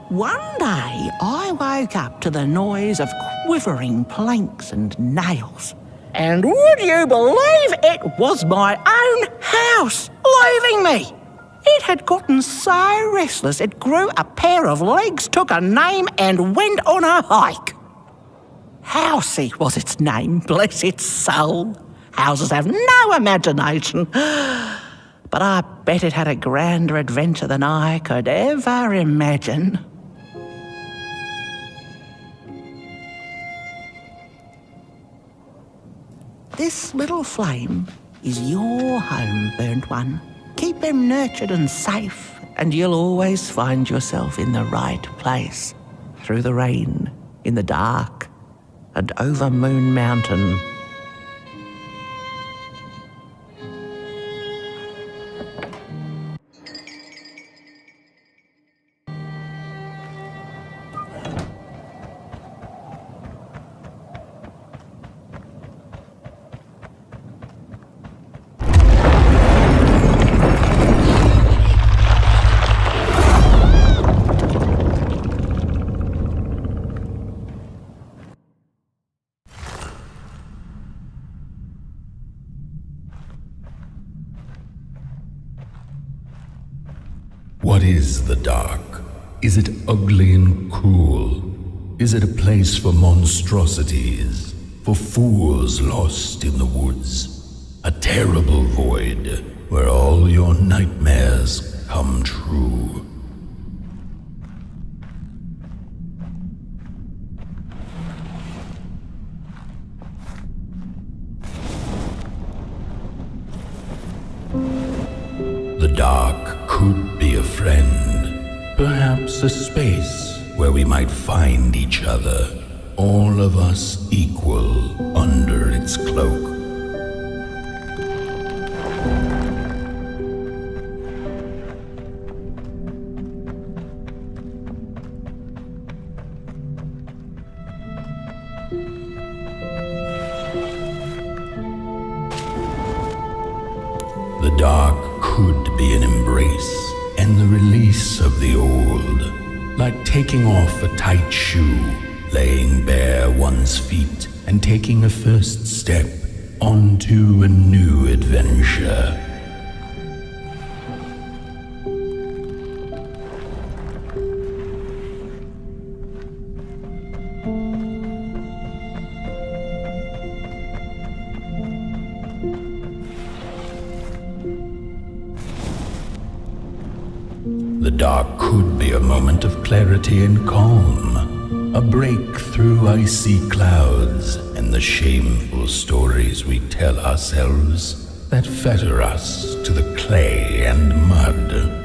One day, I woke up to the noise of quivering planks and nails. And would you believe it was my own house leaving me? It had gotten so restless it grew a pair of legs, took a name, and went on a hike. Housey was its name, bless its soul. Houses have no imagination. But I bet it had a grander adventure than I could ever imagine. This little flame is your home, burnt one. Keep them nurtured and safe, and you'll always find yourself in the right place. Through the rain, in the dark, and over Moon Mountain. What is the dark? Is it ugly and cruel? Is it a place for monstrosities, for fools lost in the woods? A terrible void where all your nightmares come true. The dark could be a friend, perhaps a space where we might find each other, all of us equal under its cloak. The dark could be an embrace and the release of the old, like taking off a tight shoe, laying bare one's feet, and taking a first step onto a new adventure. The dark could be a moment of clarity and calm, a break through icy clouds and the shameful stories we tell ourselves that fetter us to the clay and mud.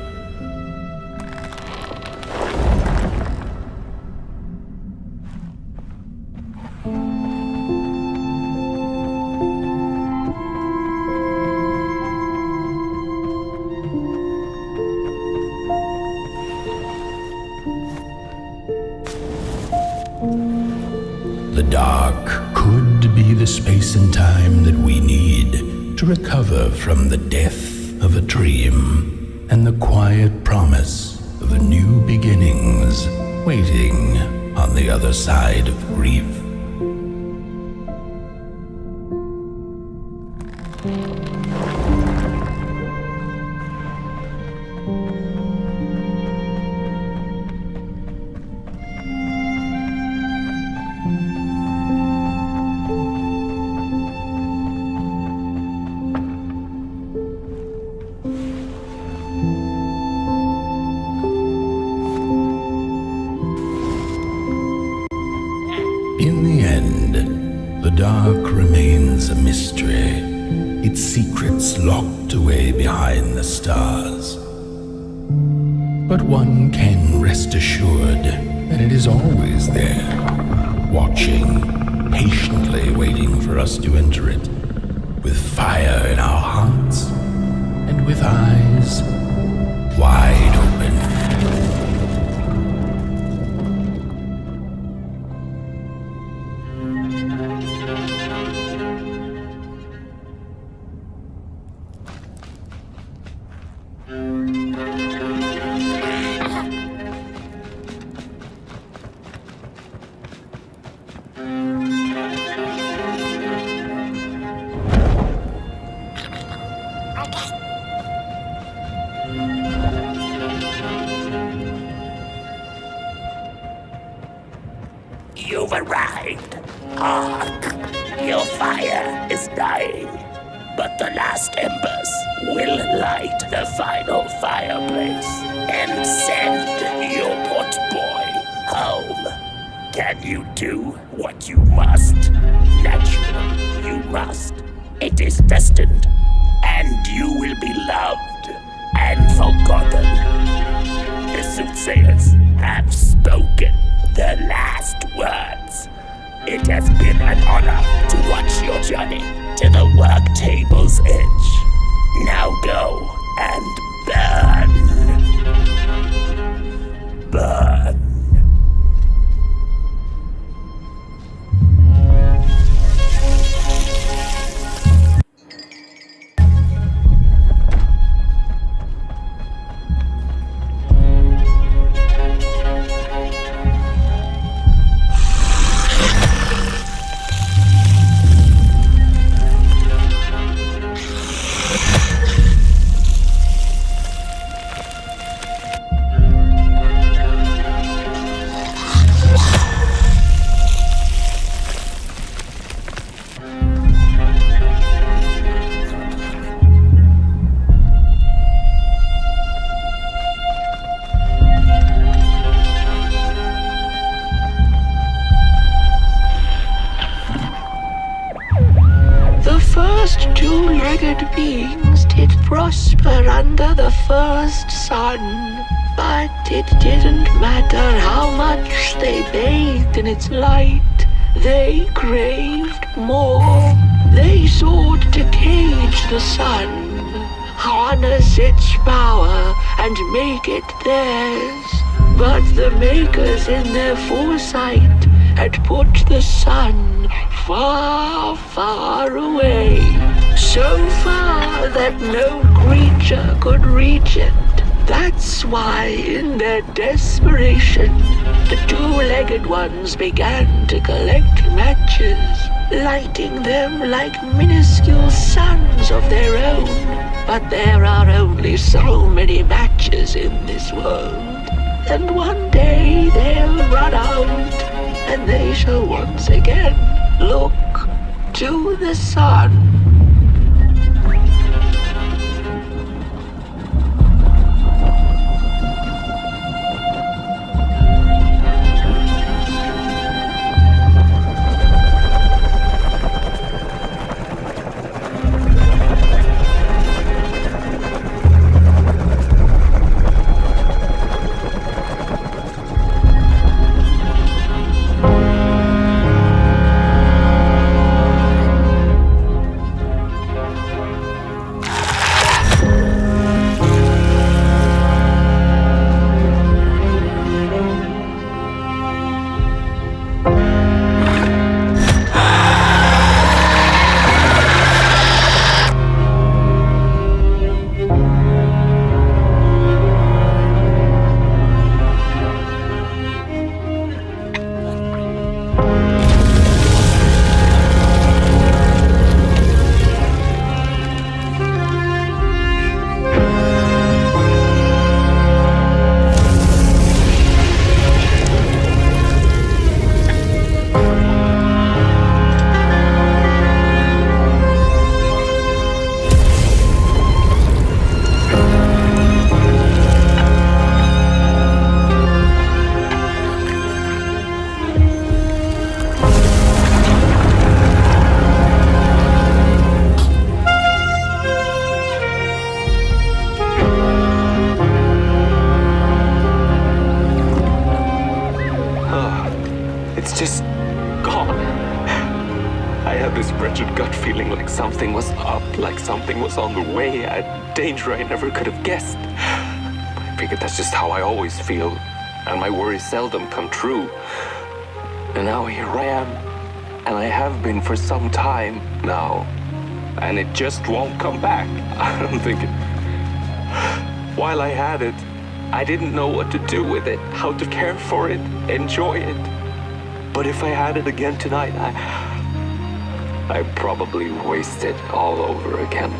The dark could be the the space and time that we need to recover from the death of a dream and the quiet promise of new beginnings waiting on the other side of grief. In the end, the dark remains a mystery, its secrets locked away behind the stars. But one can rest assured that it is always there, watching, patiently waiting for us to enter it, with fire in our hearts and with eyes wide open. You've arrived. Hark! Your fire is dying, but the last embers will light the final fireplace and send your potboy home. Can you do what you must? Naturally, you must. It is destined, and you will be loved and forgotten. The soothsayers have spoken the last words. It has been an honor to watch your journey to the work table's edge. Now go and burn. Burn. Two-legged beings did prosper under the first sun, but it didn't matter how much they bathed in its light. They craved more. They sought to cage the sun, harness its power, and make it theirs. But the makers in their foresight had put the sun far, far away, so far that no creature could reach it. That's why, in their desperation, the two-legged ones began to collect matches, lighting them like minuscule suns of their own. But there are only so many matches in this world, and one day they'll run out, and they shall once again look to the sun. it's just gone. I had this wretched gut feeling like something was up, like something was on the way, a danger I never could have guessed. I figured that's just how I always feel, and my worries seldom come true. And now here I am, and I have been for some time now, and it just won't come back. I'm thinking, while I had it, I didn't know what to do with it, how to care for it, enjoy it. But if I had it again tonight, I'd probably waste it all over again.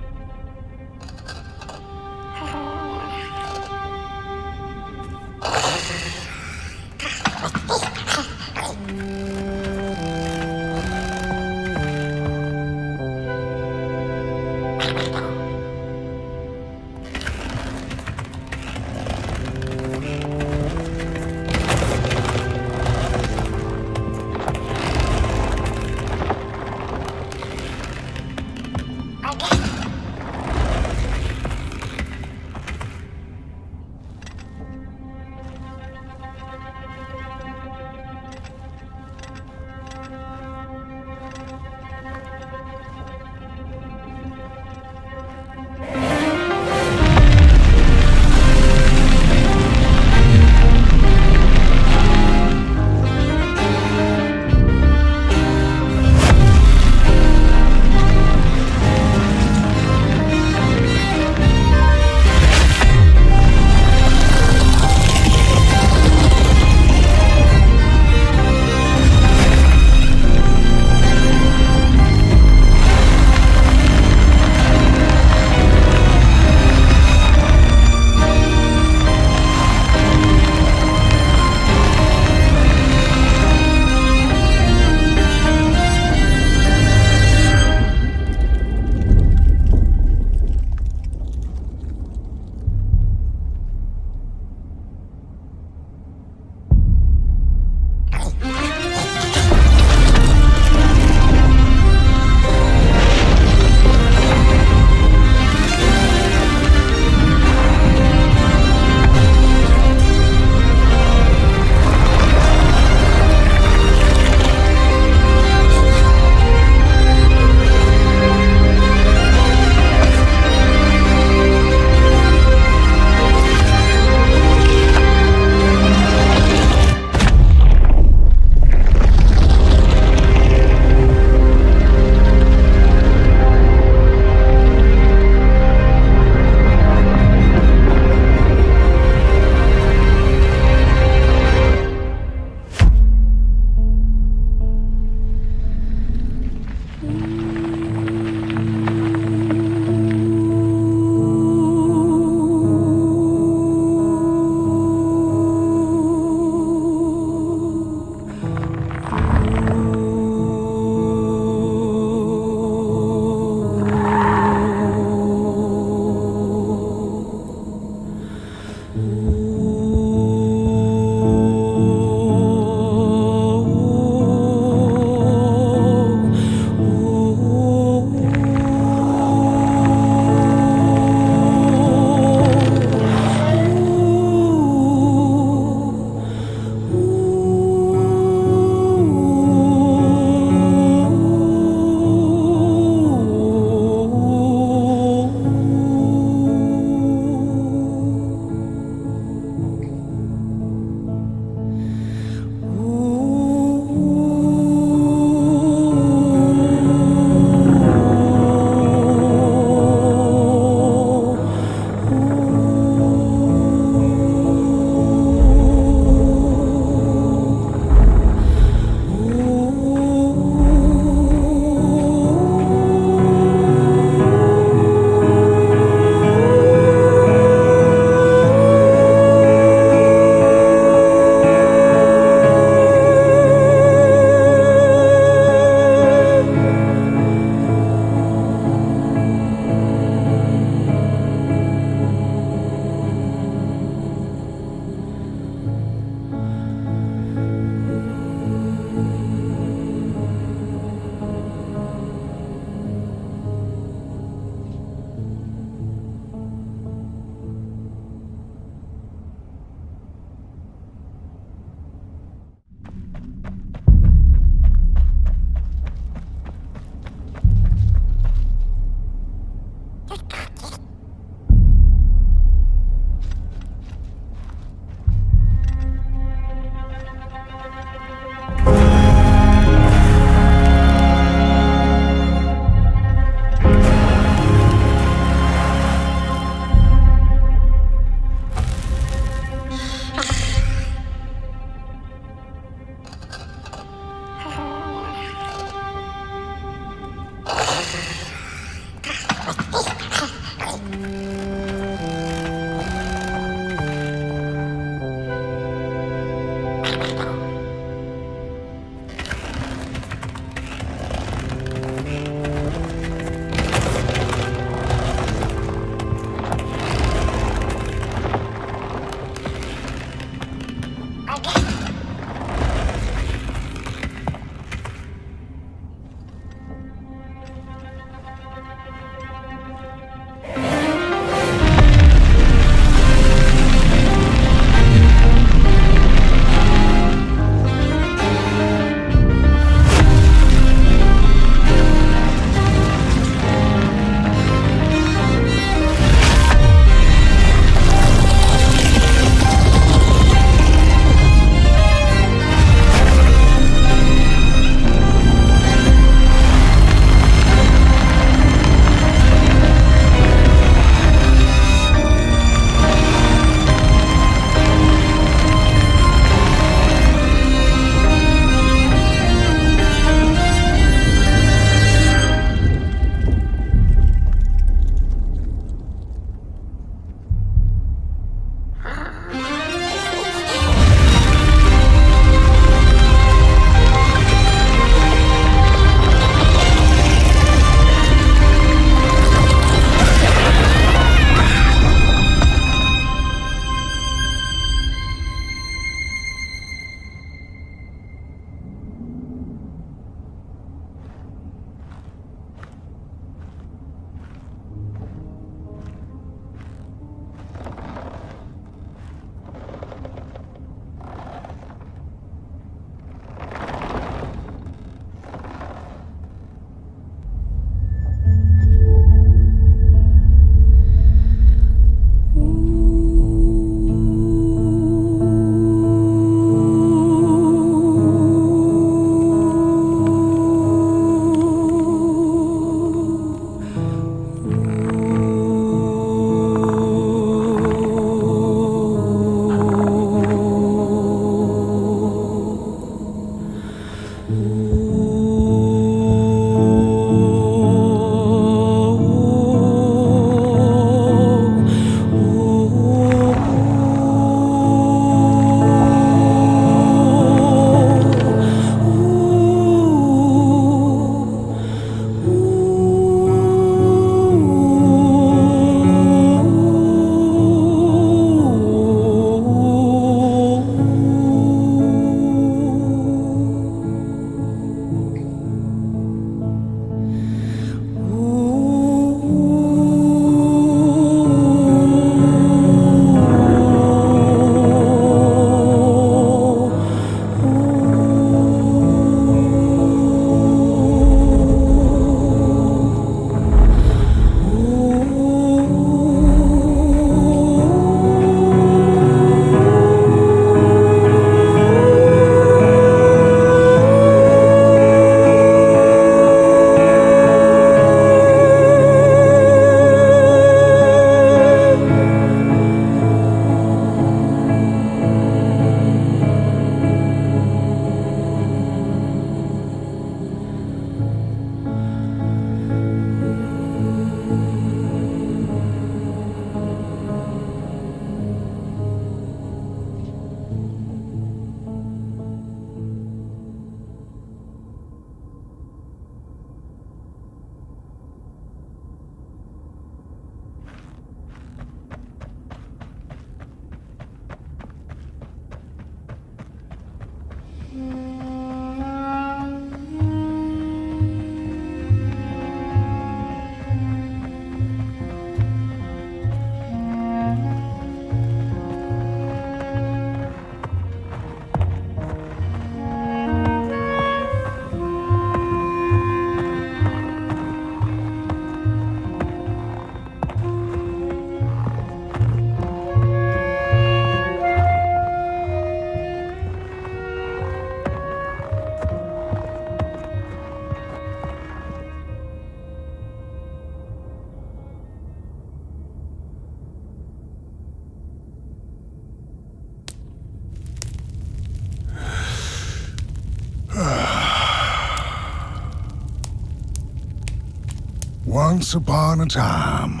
Once upon a time,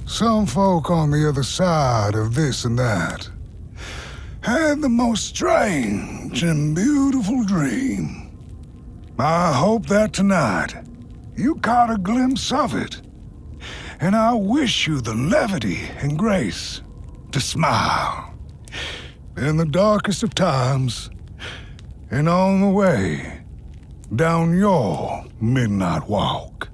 some folk on the other side of this and that had the most strange and beautiful dream. I hope that tonight you caught a glimpse of it, and I wish you the levity and grace to smile in the darkest of times and on the way down your midnight walk.